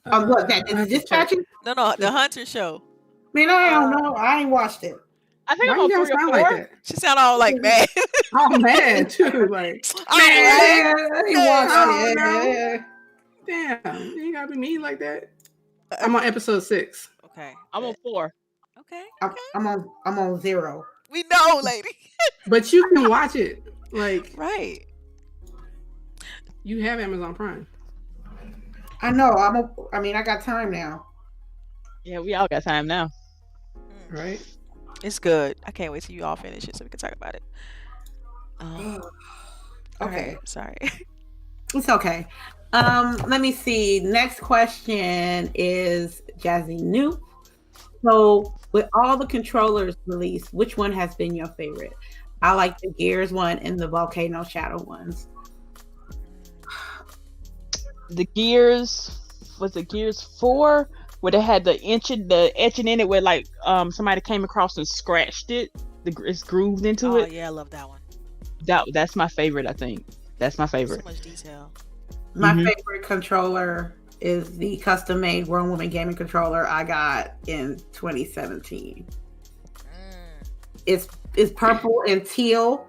What that is dispatching? No, the Hunter show. Man, I don't know. I ain't watched it. I think I'm on 3 or 4. Like that? She sound all like mad. Oh man, too. Like, I ain't watched it. Damn, you gotta be mean like that. I'm on episode 6. Okay. I'm on 4. Okay. I'm on 0. We know, lady. But you can watch it. Like, right. You have Amazon Prime. I know. I got time now. Yeah, we all got time now. Right? It's good. I can't wait till you all finish it so we can talk about it. Okay. Sorry. It's okay. Let me see. Next question is Jazzy New. So, with all the controllers released, which one has been your favorite? I like the Gears one and the Volcano Shadow ones. The Gears, was it Gears 4? Where they had the etching in it where like somebody came across and scratched it. It's grooved into it. Oh yeah, I love that one. That's my favorite, I think. That's my favorite. So much detail. My favorite controller is the custom made Grown Woman gaming controller I got in 2017. It's purple and teal,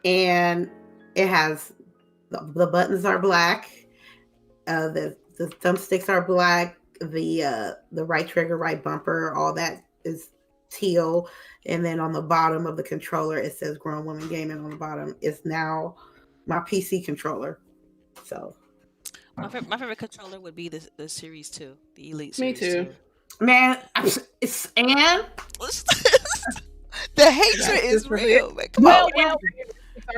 and it has the buttons are black, the thumbsticks are black, the right trigger, right bumper, all that is teal, and then on the bottom of the controller it says Grown Woman Gaming on the bottom. It's now my PC controller. So my favorite controller would be the Series 2, the Elite Me Series too. 2. Man, it's and the hatred is real. Man. Come Well, on. yeah,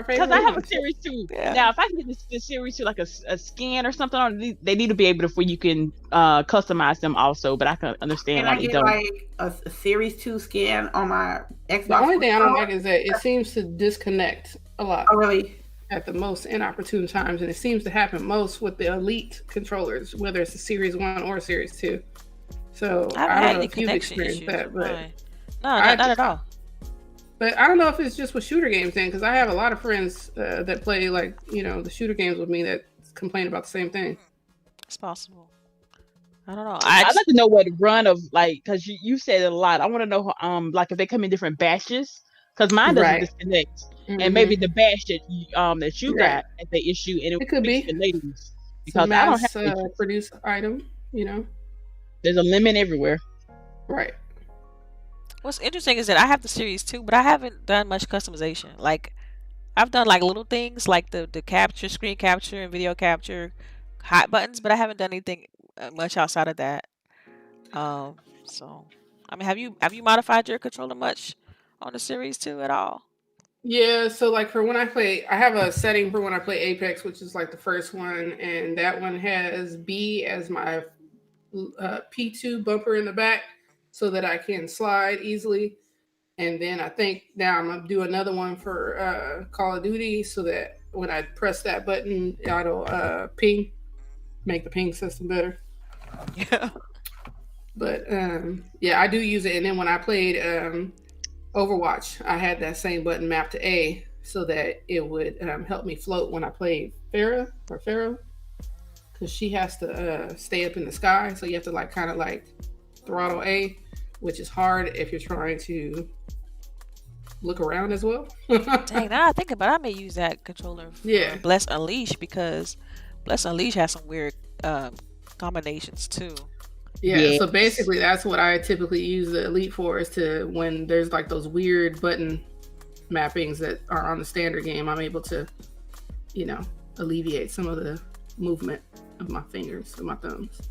because I have a Series 2. Yeah. Now, if I can get the Series 2 like a scan or something on it, they need to be able to where you can customize them also. But I can understand can why I they get don't. like a Series 2 scan on my Xbox? The only thing I don't like is that it seems to disconnect a lot. Oh, really? At the most inopportune times, and it seems to happen most with the Elite controllers, whether it's a Series 1 or Series 2. So I don't know if you've experienced that, but no, not at all. But I don't know if it's just with shooter games then, because I have a lot of friends that play like the shooter games with me that complain about the same thing. It's possible. I don't know. I'd like to know what run of like, because you said it a lot. I want to know like if they come in different batches, because mine doesn't disconnect. And maybe the batch that you got at the issue, and it could be the ladies, because mass, I don't have to produce item. There's a limit everywhere. Right. What's interesting is that I have the Series 2, but I haven't done much customization. Like, I've done like little things like the capture, screen capture, and video capture, hot buttons, but I haven't done anything much outside of that. So I mean, have you modified your controller much on the series too at all? Yeah, so like for when I play, I have a setting for when I play Apex, which is like the first one, and that one has B as my P2 bumper in the back so that I can slide easily. And then I think now I'm gonna do another one for Call of Duty so that when I press that button, it'll ping, make the ping system better. Yeah. But yeah, I do use it. And then when I played Overwatch, I had that same button mapped to A so that it would help me float when I played Pharaoh, because she has to stay up in the sky. So you have to like kind of like throttle A, which is hard if you're trying to look around as well. Dang, now I think about it, I may use that controller for Bless Unleash, because Bless Unleash has some weird combinations too. Yeah, so basically that's what I typically use the Elite for, is to when there's like those weird button mappings that are on the standard game, I'm able to, alleviate some of the movement of my fingers and my thumbs.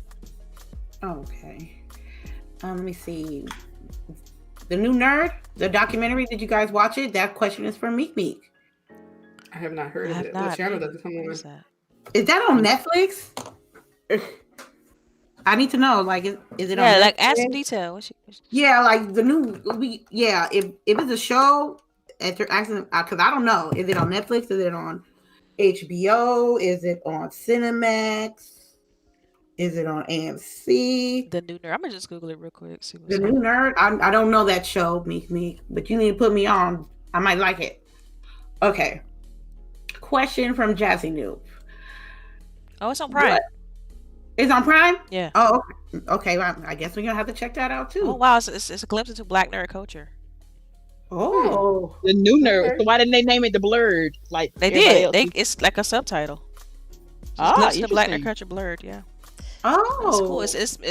Okay. Let me see. The New Nerd, the documentary, did you guys watch it? That question is from Meek Meek. I have not heard of it. What channel does it come on? Is that on Netflix? I need to know. Like, is it on? Yeah, like add some detail. Yeah, like the new. If it's a show, at your accident, because I don't know. Is it on Netflix? Is it on HBO? Is it on Cinemax? Is it on AMC? The New Nerd. I'm gonna just Google it real quick. See the New Nerd. I don't know that show, Meek, but you need to put me on. I might like it. Okay. Question from Jazzy Noob. Oh, it's on Prime. What? It's on Prime? Yeah. Oh, okay. Well, I guess we're gonna have to check that out too. Oh wow, it's a glimpse into Black nerd culture. Oh, the New Nerd. Okay. So why didn't they name it the Blurred? Like they did. It's like a subtitle. Glimpse into Black nerd culture, Blurred. Yeah. Oh, that's cool. It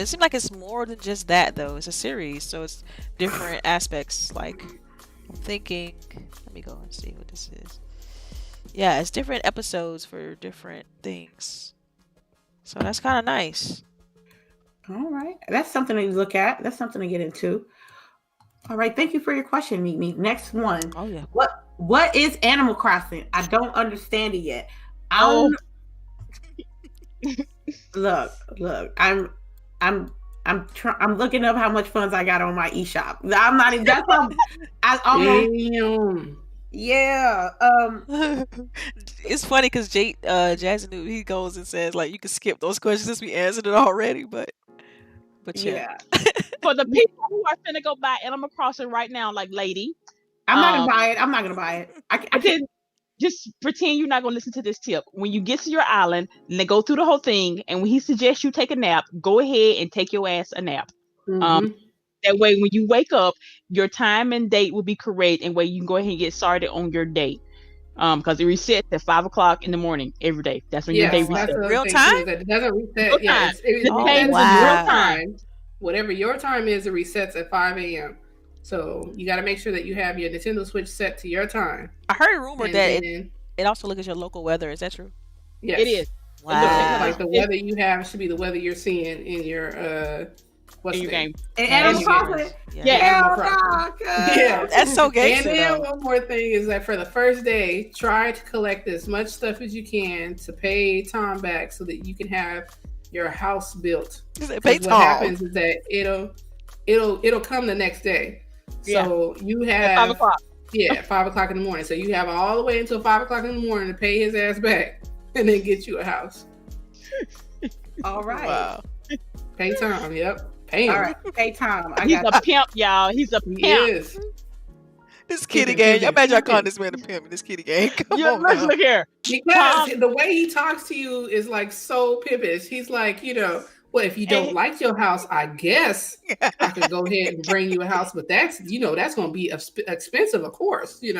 seems like it's more than just that though. It's a series, so it's different aspects. Like I'm thinking, let me go and see what this is. Yeah, it's different episodes for different things. So that's kind of nice. All right. That's something to look at. That's something to get into. All right. Thank you for your question, Meek. Next one. Oh, yeah. What is Animal Crossing? I don't understand it yet. Look. I'm looking up how much funds I got on my eShop. I'm not even. That's I almost. Yeah. It's funny because Jazzy Noob, he goes and says like you can skip those questions since we answered it already, but yeah. For the people who are finna go buy Animal Crossing right now, like lady, I'm not gonna buy it. I can't. Just pretend you're not gonna listen to this tip. When you get to your island, and they go through the whole thing, and when he suggests you take a nap, go ahead and take your ass a nap. Mm-hmm. That way, when you wake up, your time and date will be correct, and way you can go ahead and get started on your date. Because it resets at 5:00 in the morning every day. That's when your day resets. Real time? It doesn't reset. Yeah, it depends on real time. Whatever your time is, it resets at 5 a.m. So you got to make sure that you have your Nintendo Switch set to your time. I heard a rumor that it also looks at your local weather. Is that true? Yes. It is. Wow. Like the weather you have should be the weather you're seeing in your what's your game? Animal Crossing. Yeah, that's so gay. And then one more thing is that for the first day, try to collect as much stuff as you can to pay Tom back so that you can have your house built. What happens is that it'll come the next day. So you have at 5:00. Yeah, 5:00 in the morning. So you have all the way until 5:00 in the morning to pay his ass back and then get you a house. All right. Wow. Pay Tom. Yep. Pay him. All right. Pay Tom. He's a pimp, y'all. He's a pimp. He is. This kitty game. I bet y'all calling this man a pimp in this kitty game. Look here. Because the way he talks to you is like so pimpish. He's like, well, if you don't like your house, I guess I could go ahead and bring you a house. But that's going to be expensive, of course, Yeah,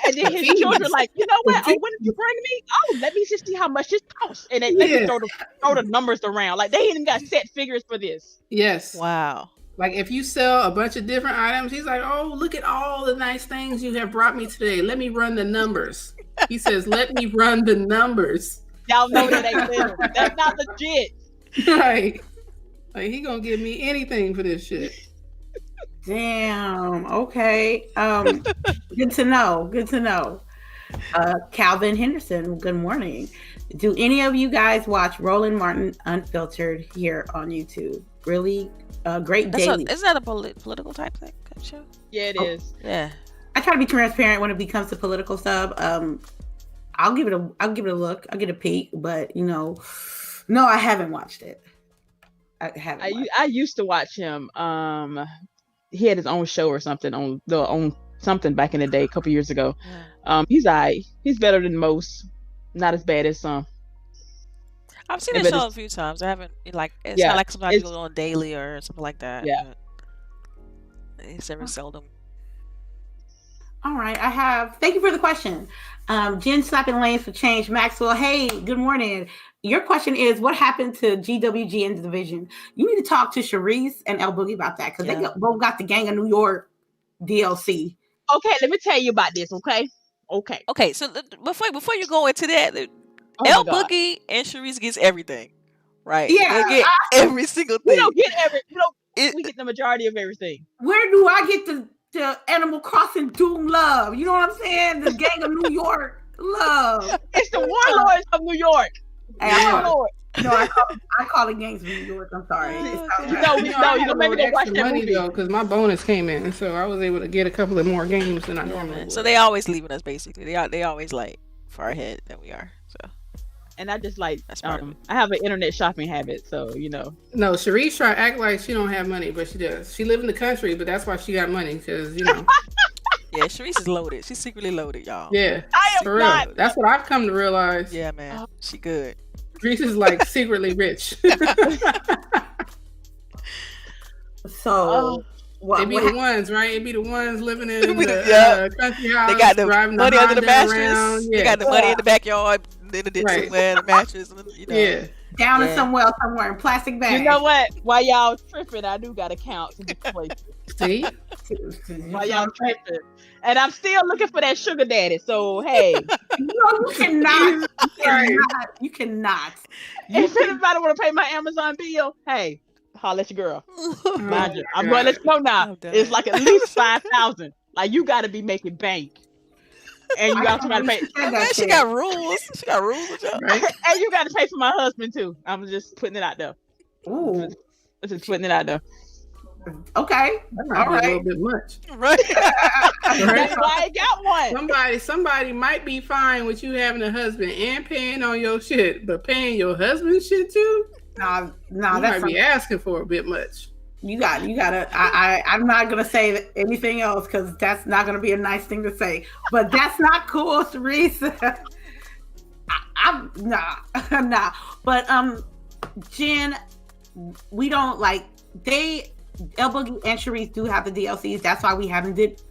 and then his children like, you know what? Oh, what did you bring me? Oh, let me just see how much this costs. And they throw the numbers around. Like, they even got set figures for this. Yes. Wow. Like if you sell a bunch of different items, he's like, "Oh, look at all the nice things you have brought me today. Let me run the numbers." He says, "Let me run the numbers." Y'all know that ain't real. That's not legit. Right. Like he gonna give me anything for this shit. Damn. Okay. Good to know. Good to know. Calvin Henderson, good morning. Do any of you guys watch Roland Martin Unfiltered here on YouTube? Really great daily. Isn't that a political type thing show? Yeah, it is. Yeah. I try to be transparent when it comes to political stuff. I'll give it a look. I'll get a peek, but no, I haven't watched it. I used to watch him. He had his own show or something on something back in the day, a couple years ago. Yeah. He's better than most. Not as bad as some. I've seen the show a few times. I haven't it's not like sometimes you go on daily or something like that. Yeah. It's every seldom. All right, thank you for the question. Jen slapping lanes for change. Maxwell, hey, good morning. Your question is, what happened to GWG in the division? You need to talk to CHAREECE and LBOOGIE about that because they both got the Gang of New York DLC. Okay, let me tell you about this, okay? Okay, so before you go into that, LBOOGIE and CHAREECE gets everything, right? Yeah. They get every single thing. We get the majority of everything. Where do I get the Animal Crossing Doom love? You know what I'm saying? The Gang of New York love. It's the Warlords of New York. No, I call it Gangs of New York. I'm sorry. You don't make me watch that movie though, because my bonus came in, so I was able to get a couple of more games than I normally would. So they always leaving us basically. They always like far ahead than we are. So. And I just like I have an internet shopping habit, so No, CHAREECE try to act like she don't have money, but she does. She live in the country, but that's why she got money, because Yeah, CHAREECE is loaded. She's secretly loaded, y'all. Yeah, I am not. Real. That's what I've come to realize. Yeah, man, she good. CHAREECE is like secretly rich. So. They be the ones, right? It be the ones living in the country house. They got the money under the mattress. Yeah. They got the money in the backyard. In the ditch somewhere, the mattress. Yeah. Down in somewhere in plastic bags. You know what? While y'all tripping, I do got accounts in different places. See? While y'all tripping. And I'm still looking for that sugar daddy. So, hey. You cannot. You cannot. If anybody want to pay my Amazon bill, hey. Holla at your girl. Mind you, I'm going to let you know now. It's like at least 5,000. Like you got to be making bank, and you also got to pay. She got rules. She got rules with y'all. Right? And you got to pay for my husband too. I'm just putting it out there. Ooh, just putting it out there. Okay, all right. A little bit much. Right. That's why I got one. Somebody might be fine with you having a husband and paying on your shit, but paying your husband's shit too. No, you might be asking for a bit much. You gotta. I'm not gonna say anything else because that's not gonna be a nice thing to say. But that's not cool, CHAREECE. Nah. But Jen, we don't like LBOOGIE and CHAREECE do have the DLCs. That's why we haven't did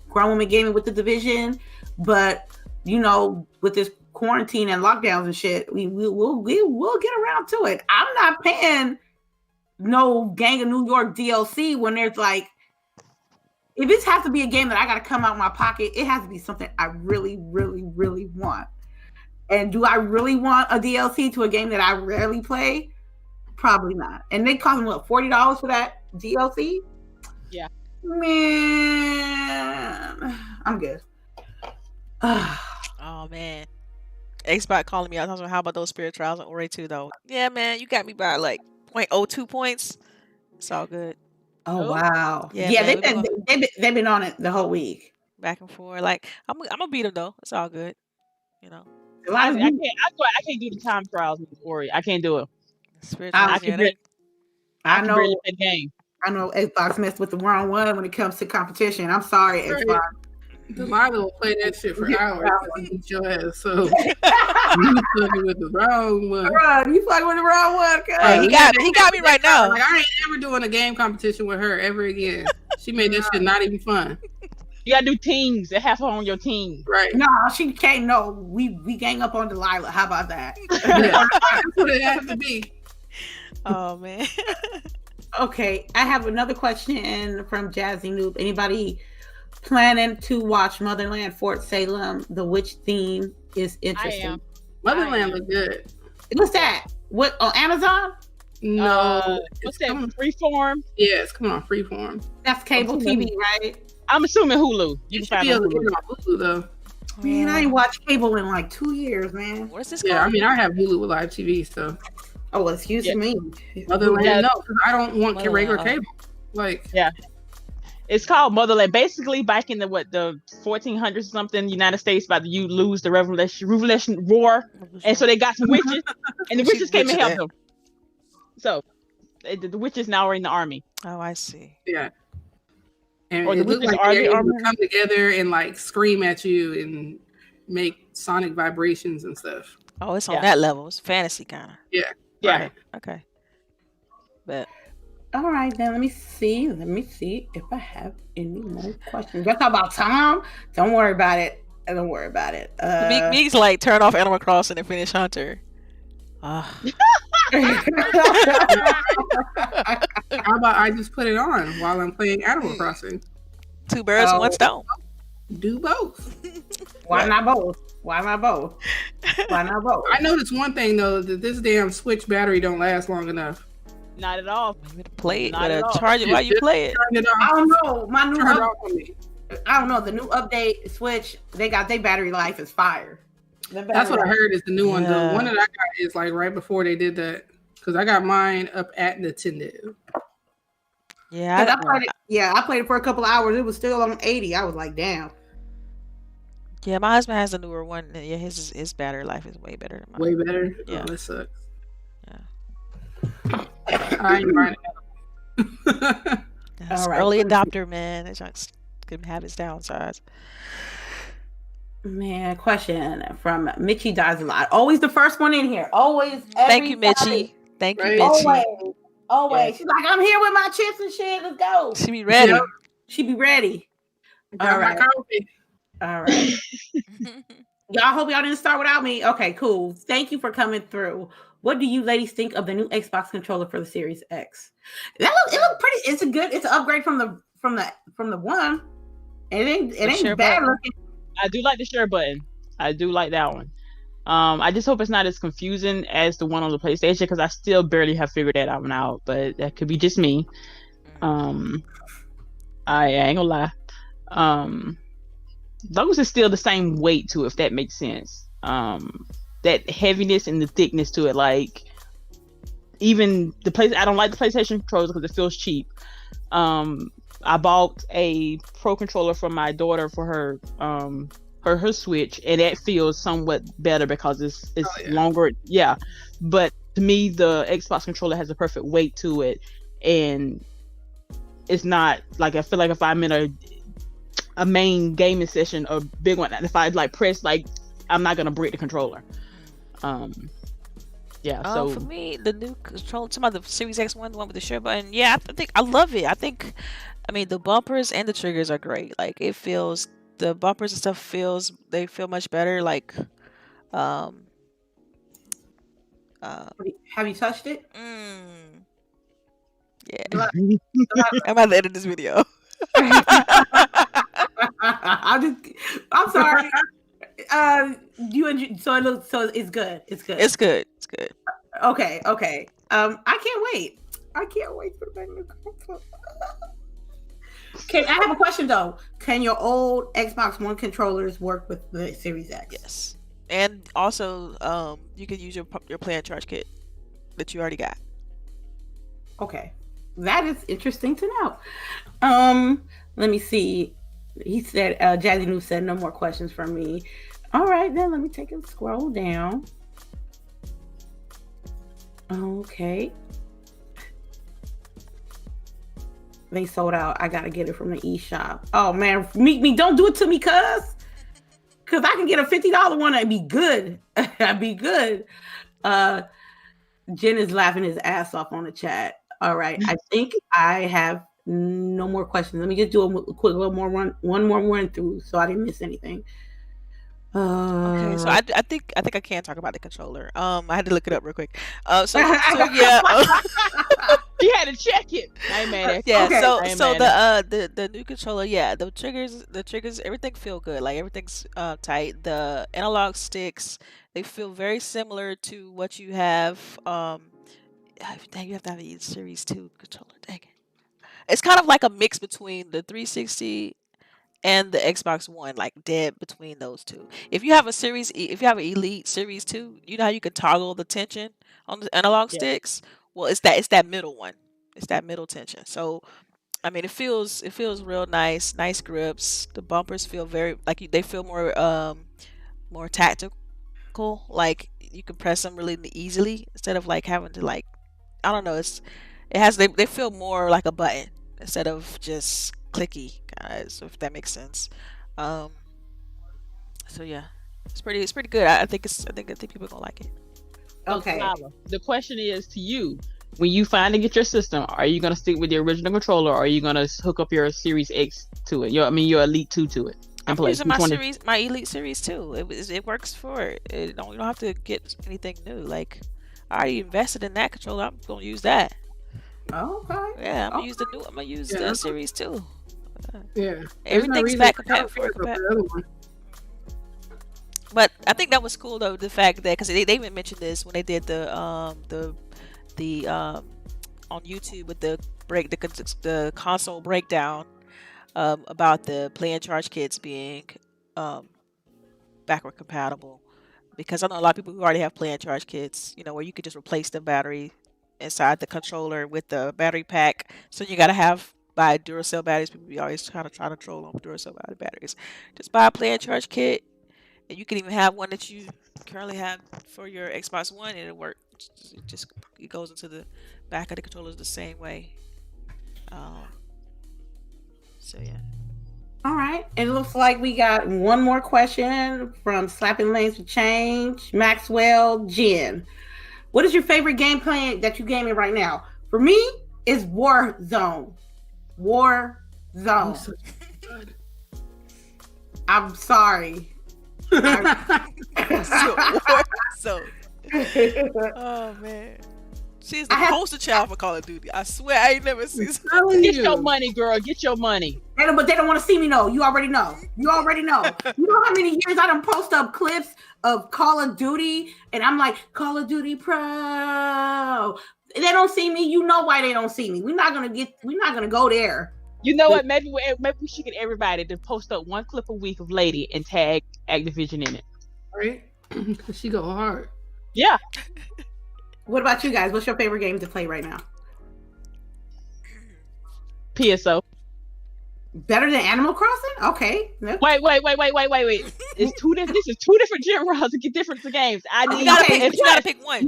Grown Women Gaming with the division. But with this quarantine and lockdowns and shit, we'll get around to it. I'm not paying no Gang of New York DLC when there's like, if it has to be a game that I got to come out of my pocket, it has to be something I really, really, really want. And do I really want a DLC to a game that I rarely play? Probably not. And they cost me what, $40 for that DLC? Yeah. Man, I'm good. Oh man. Xbox calling me out. Talking about, how about those Spirit Trials on Ori 2 though? Yeah, man, you got me by like 0.02 points. It's all good. Oh wow. Yeah, they've been on it the whole week. Back and forth. Like I'm gonna beat them though. It's all good. I can't do the time trials with Ori. I can't do it. Spirit I Trials, know. Really play the game. I know Xbox messed with the wrong one when it comes to competition. I'm sorry, Xbox. Delilah will play that shit for hours and beat your ass. So you fucking with the wrong one. You fucking with the wrong one. He got me right now. Like I ain't ever doing a game competition with her ever again. She made that shit not even fun. You gotta do teams and have her on your team. Right. No, she can't. No, we gang up on Delilah. How about that? Yeah. That's what it has to be. Oh man. Okay, I have another question from Jazzy Noob. Anybody planning to watch Motherland Fort Salem? The witch theme is interesting. I am. Motherland look good. What's that? What, on Amazon? No, what's that? Freeform? Yeah, it's coming on Freeform. That's cable TV, right? I'm assuming Hulu. You should be able to get it on Hulu though. Man, I ain't watched cable in like 2 years, man. What's this? Yeah, I mean, I have Hulu with live TV, so. Oh, excuse me. Motherland, no, because I don't want regular cable. Like, yeah, it's called Motherland. Basically, back in the 1400s something, United States about to lose the Revolution War, and so they got some witches, and the witches came and helped them. So, the witches now are in the army. Oh, I see. Yeah. And or it looks like they're able to come together and like scream at you and make sonic vibrations and stuff. Oh, it's on that level. It's fantasy kind of. Yeah. Yeah. Right. Okay. But all right, then let me see if I have any more questions. Just about Tom. Don't worry about it. Don't worry about it. Meek's like turn off Animal Crossing and finish Hunter. How about I just put it on while I'm playing Animal Crossing? 2 birds, 1 stone. Do both. Why not both? Why not both? Why not both? I noticed one thing though, that this damn Switch battery don't last long enough. Not at all. You play it, but charge it while you play it. I don't know. My new I don't know. The new update Switch, they got their battery life is fire. That's what I heard is the new one. The one that I got is like right before they did that, because I got mine up at Nintendo. Yeah, I played it for a couple of hours. It was still on 80. I was like, damn. Yeah, my husband has a newer one. Yeah, his battery life is way better than mine. Way better? Yeah. Oh, that sucks. Yeah. I ain't buying it. That's early adopter, man. They just couldn't have its downsides. Man, question from Mitchie Dies a Lot. Always the first one in here. Always. Thank you, Mitchie. Thank you, Mitchie. Always. Yeah. She's like, I'm here with my chips and shit. Let's go. She be ready. She be ready. All right. All right. Y'all hope y'all didn't start without me. Okay, cool. Thank you for coming through. What do you ladies think of the new Xbox controller for the Series X? It look pretty. It's an upgrade from the one. It ain't bad looking. I do like the share button. I do like that one. I just hope it's not as confusing as the one on the PlayStation, because I still barely have figured that one out. But that could be just me. I ain't gonna lie. As long as it's still the same weight to it, if that makes sense. That heaviness and the thickness to it, like even I don't like the PlayStation controllers because it feels cheap. I bought a Pro controller for my daughter for her Switch, and that feels somewhat better because it's longer. Yeah, but to me, the Xbox controller has a perfect weight to it, and it's not like, I feel like if I'm in a main gaming session, a big one, if I like press, like, I'm not gonna break the controller. So for me, the new controller, some of the Series X one, the one with the share button, I think I love it. I mean, the bumpers and the triggers are great. Like, the bumpers and stuff feel much better. Like, have you touched it? Yeah. I'm about to edit this video. I'm sorry. So it's good. It's good. It's good. Okay. I can't wait. For the new console. I have a question though. Can your old Xbox One controllers work with the Series X? Yes. And also, you can use your Play and Charge kit that you already got. Okay. That is interesting to know. Let me see. He said, Jazzy News said, no more questions from me. All right, then let me take a scroll down. Okay. They sold out. I gotta get it from the eShop. Oh man, me, don't do it to me, cuz I can get a $50 one and be good. I'd be good. Jen is laughing his ass off on the chat. All right, I think I have no more questions. Let me just do a quick one more run through, so I didn't miss anything. Okay, so I think I can talk about the controller. I had to look it up real quick. So yeah. She had to check it. I ain't mad at you. Yeah, Okay. so the new controller, yeah, the triggers, everything feel good. Like everything's tight. The analog sticks, they feel very similar to what you have. Dang, you have to have a Series 2 controller. Dang it. It's kind of like a mix between the 360 and the Xbox One, like dead between those two. If you have a if you have an Elite Series 2, you know how you can toggle the tension on the analog sticks? Well, it's that middle one. It's that middle tension. So, I mean, it feels real nice, nice grips. The bumpers feel very they feel more tactical. Like you can press them really easily instead of like having to like, I don't know, they feel more like a button instead of just clicky, guys, if that makes sense. So yeah, it's pretty good. I think people are gonna like it. Okay. Lala, the question is to you: when you finally get your system, are you gonna stick with the original controller, or are you gonna hook up your Series X to it? Your Elite 2 to it and play? Using my Elite Series 2. It works for it. You don't have to get anything new. Like I already invested in that controller. I'm gonna use that. Okay. Yeah, I'm gonna use the Series 2. Yeah. Everything's back compatible. But I think that was cool though, the fact that because they even mentioned this when they did the on YouTube with the console breakdown about the play and charge kits being backward compatible, because I know a lot of people who already have play and charge kits, where you could just replace the battery inside the controller with the battery pack. So you gotta buy Duracell batteries. People always try to troll on Duracell batteries. Just buy a play and charge kit, and you can even have one that you currently have for your Xbox One, and it'll work. It goes into the back of the controllers the same way. So yeah. All right. It looks like we got one more question from Slapping Lanes for Change. Maxwell Jen. What is your favorite game playing that you gaming right now? For me, it's Warzone. Warzone. I'm sorry. So. Oh man. She's the poster child for Call of Duty. I swear I ain't never seen. Get your money, girl. Get your money. But they don't want to see me know. You already know. You know how many years I done post up clips of Call of Duty, and I'm like, Call of Duty Pro. They don't see me. You know why they don't see me. We're not gonna go there. You know what? Maybe we should get everybody to post up one clip a week of Lady and tag Activision in it. Right? Because she go hard. Yeah. What about you guys? What's your favorite game to play right now? PSO. Better than Animal Crossing? Okay. Nope. Wait. It's two different. This is two different genres to get different games. I need. You gotta pick one.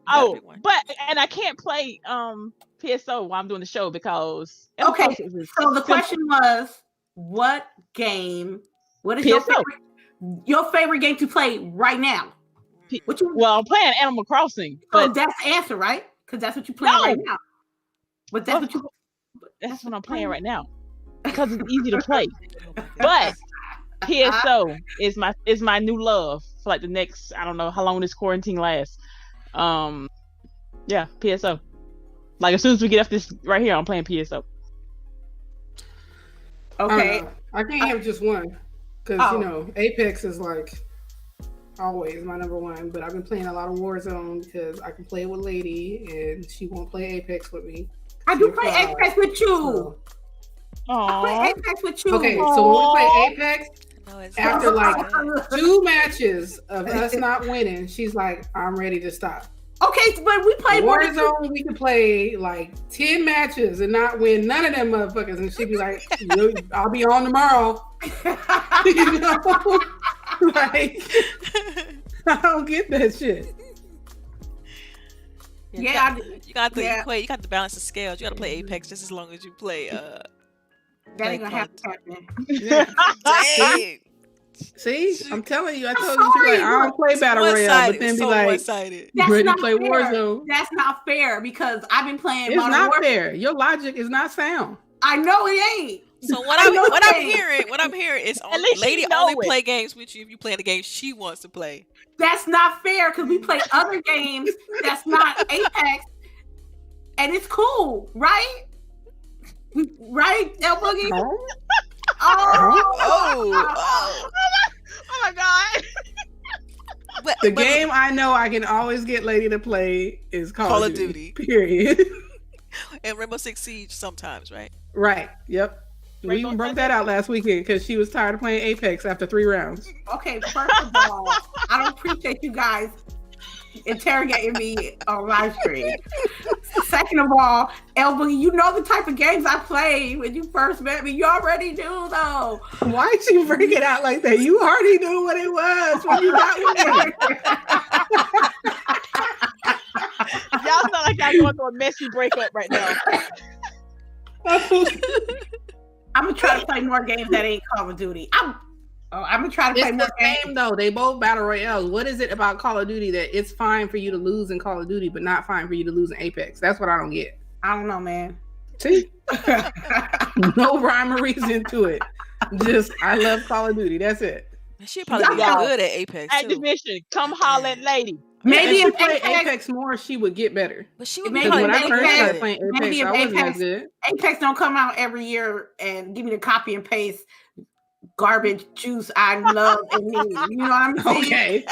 But I can't play PSO while I'm doing the show because. Okay. So the question was, what is PSO. your favorite game to play right now? Well, I'm playing Animal Crossing. But that's the answer, right? Because that's what you're playing right now. But that's what I'm playing right now because it's easy to play. But PSO is my new love for like the next, I don't know how long this quarantine lasts. Yeah, PSO. Like as soon as we get off this right here, I'm playing PSO. Okay. I can't have just one because Apex is like always my number one, but I've been playing a lot of Warzone because I can play it with Lady and she won't play Apex with me. I do play Apex with you. I play Apex with you. Okay, so when we play Apex, after like 2 matches of us not winning, she's like, I'm ready to stop. Okay, but we play Warzone. We can play like 10 matches and not win none of them motherfuckers, and she'd be like, "I'll be on tomorrow." You know? Like, I don't get that shit. You got to balance the scales. You got to play Apex just as long as you play. That ain't gonna happen. Dang. See, I'm telling you, I told you, like, I don't play Battle Royale, but then be like, ready to play Warzone. That's not fair because I've been playing. It's not fair. Your logic is not sound. I know it ain't. So what I'm hearing is Lady only play games with you if you play the game she wants to play. That's not fair because we play other games that's not Apex, and it's cool, right? Right, LBOOGIE? Oh my god. The game I know I can always get Lady to play is Call of Duty. Period. And Rainbow Six Siege sometimes, right? Right. Yep. We even broke that out last weekend because she was tired of playing Apex after 3 rounds. Okay, first of all, I don't appreciate you guys interrogating me on live stream. Second of all, LBOOGIE, you know the type of games I played when you first met me. You already knew, though. Why'd you bring it out like that? You already knew what it was when you got with me. Y'all sound like y'all going through a messy breakup right now. I'm gonna try to play more games that ain't Call of Duty. I'm gonna try to play more games. It's the same though. They both battle royales. What is it about Call of Duty that it's fine for you to lose in Call of Duty, but not fine for you to lose in Apex? That's what I don't get. I don't know, man. See, no rhyme or reason to it. Just I love Call of Duty. That's it. She'd probably be good at Apex. Activision, come holler at Lady. Maybe if she played Apex more, she would get better. But she would maybe when I first started playing Apex, I wasn't as good. Apex don't come out every year and give me the copy and paste garbage juice I love and need. You know what I'm saying? Okay.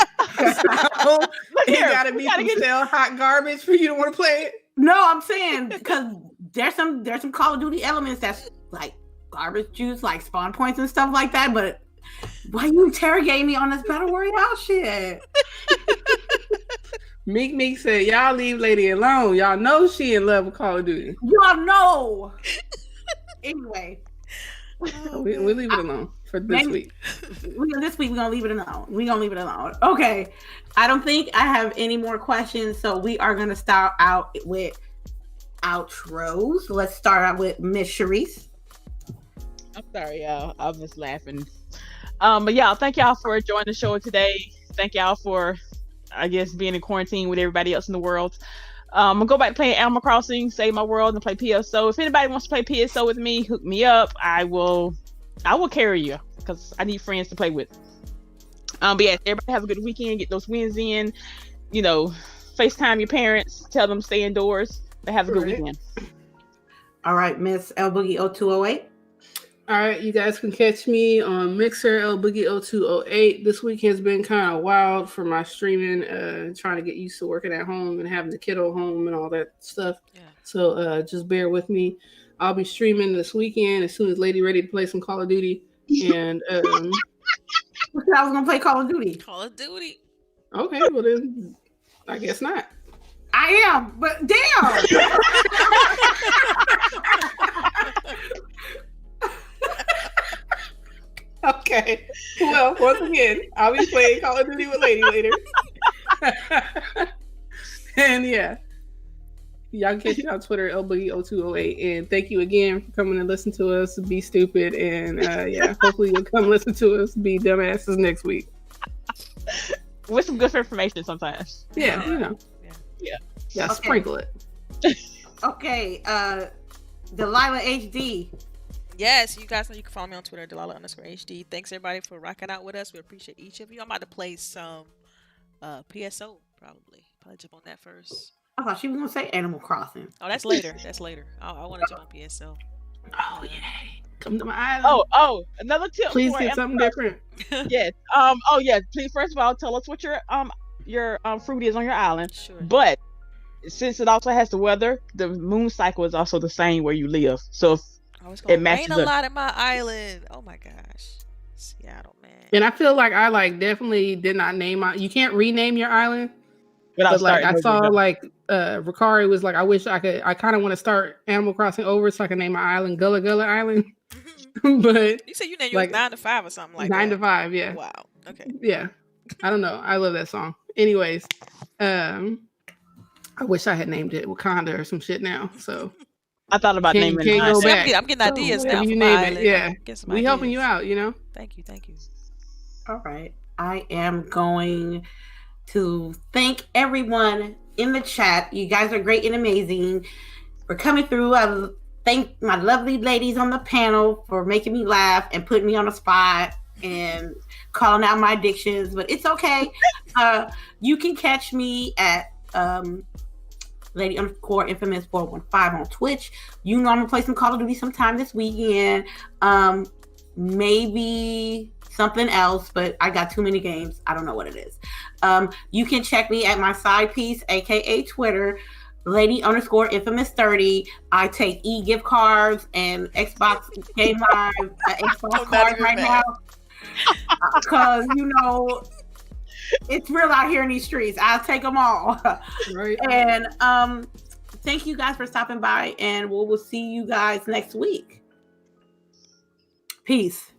So it gotta be some stale hot garbage for you to want to play it. No, I'm saying because there's some Call of Duty elements that's like garbage juice, like spawn points and stuff like that. But why you interrogating me on this battle royale shit? Meek said, y'all leave Lady alone. Y'all know she in love with Call of Duty. Y'all know. Anyway. We leave it alone for this week. This week we're going to leave it alone. Okay. I don't think I have any more questions. So we are going to start out with outros. Let's start out with Miss CHAREECE. I'm sorry, y'all. I was just laughing. But y'all, thank y'all for joining the show today. Thank y'all for, I guess, being in quarantine with everybody else in the world. I'm gonna go back to playing Animal Crossing, save my world, and play PSO. If anybody wants to play PSO with me, hook me up. I will carry you because I need friends to play with. But yeah, everybody have a good weekend. Get those wins in. You know, FaceTime your parents. Tell them stay indoors. But have a good weekend. All right, Miss LBOOGIE0208. All right, you guys can catch me on Mixer, LBOOGIE0208. This week has been kind of wild for my streaming, trying to get used to working at home and having the kiddo home and all that stuff. Yeah. So just bear with me. I'll be streaming this weekend as soon as Lady ready to play some Call of Duty. And I was going to play Call of Duty. Call of Duty. Okay, well then, I guess not. I am, but damn. Okay. Well, once again, I'll be playing Call of Duty with Lady later. And yeah, y'all can catch me on Twitter, LBOOGIE0208. And thank you again for coming and listen to us be stupid. And yeah, hopefully you'll come listen to us be dumbasses next week. With some good information sometimes. Yeah, you know. Yeah, okay. Sprinkle it. Okay, Delilah HD. Yes, you guys know you can follow me on Twitter, Delilah_HD. Thanks everybody for rocking out with us. We appreciate each of you. I'm about to play some PSO probably. Probably jump on that first. I thought she was gonna say Animal Crossing. Oh, that's later. I want to jump on PSO. Oh yeah. Come to my island. Oh, another tip. Please get something different. Yes. Yeah. Please, first of all, tell us what your fruit is on your island. Sure. But since it also has the weather, the moon cycle is also the same where you live. So if it's gonna rain a lot at my island. Oh my gosh, Seattle, man. And I feel like I definitely did not name my. You can't rename your island. But like I saw Ricari was like, I wish I could. I kind of want to start Animal Crossing over so I can name my island Gullah Gullah Island. But you said you named yours 9 to 5 or something like 9 that. 9 to 5, yeah. Wow. Okay. Yeah, I don't know. I love that song. Anyways, I wish I had named it Wakanda or some shit now. So I thought about naming it. I'm getting ideas now. You name it, yeah. We helping you out, you know. Thank you. All right, I am going to thank everyone in the chat. You guys are great and amazing for coming through. I thank my lovely ladies on the panel for making me laugh and putting me on the spot and calling out my addictions, but it's okay. You can catch me at Lady_Infamous415 on Twitch. You know I'm gonna play some Call of Duty sometime this weekend. Maybe something else, but I got too many games. I don't know what it is. You can check me at my side piece, aka Twitter, Lady_Infamous30. I take gift cards and Xbox Game Live Xbox cards right now. Because it's real out here in these streets. I'll take them all. Right. And thank you guys for stopping by, and we'll see you guys next week. Peace.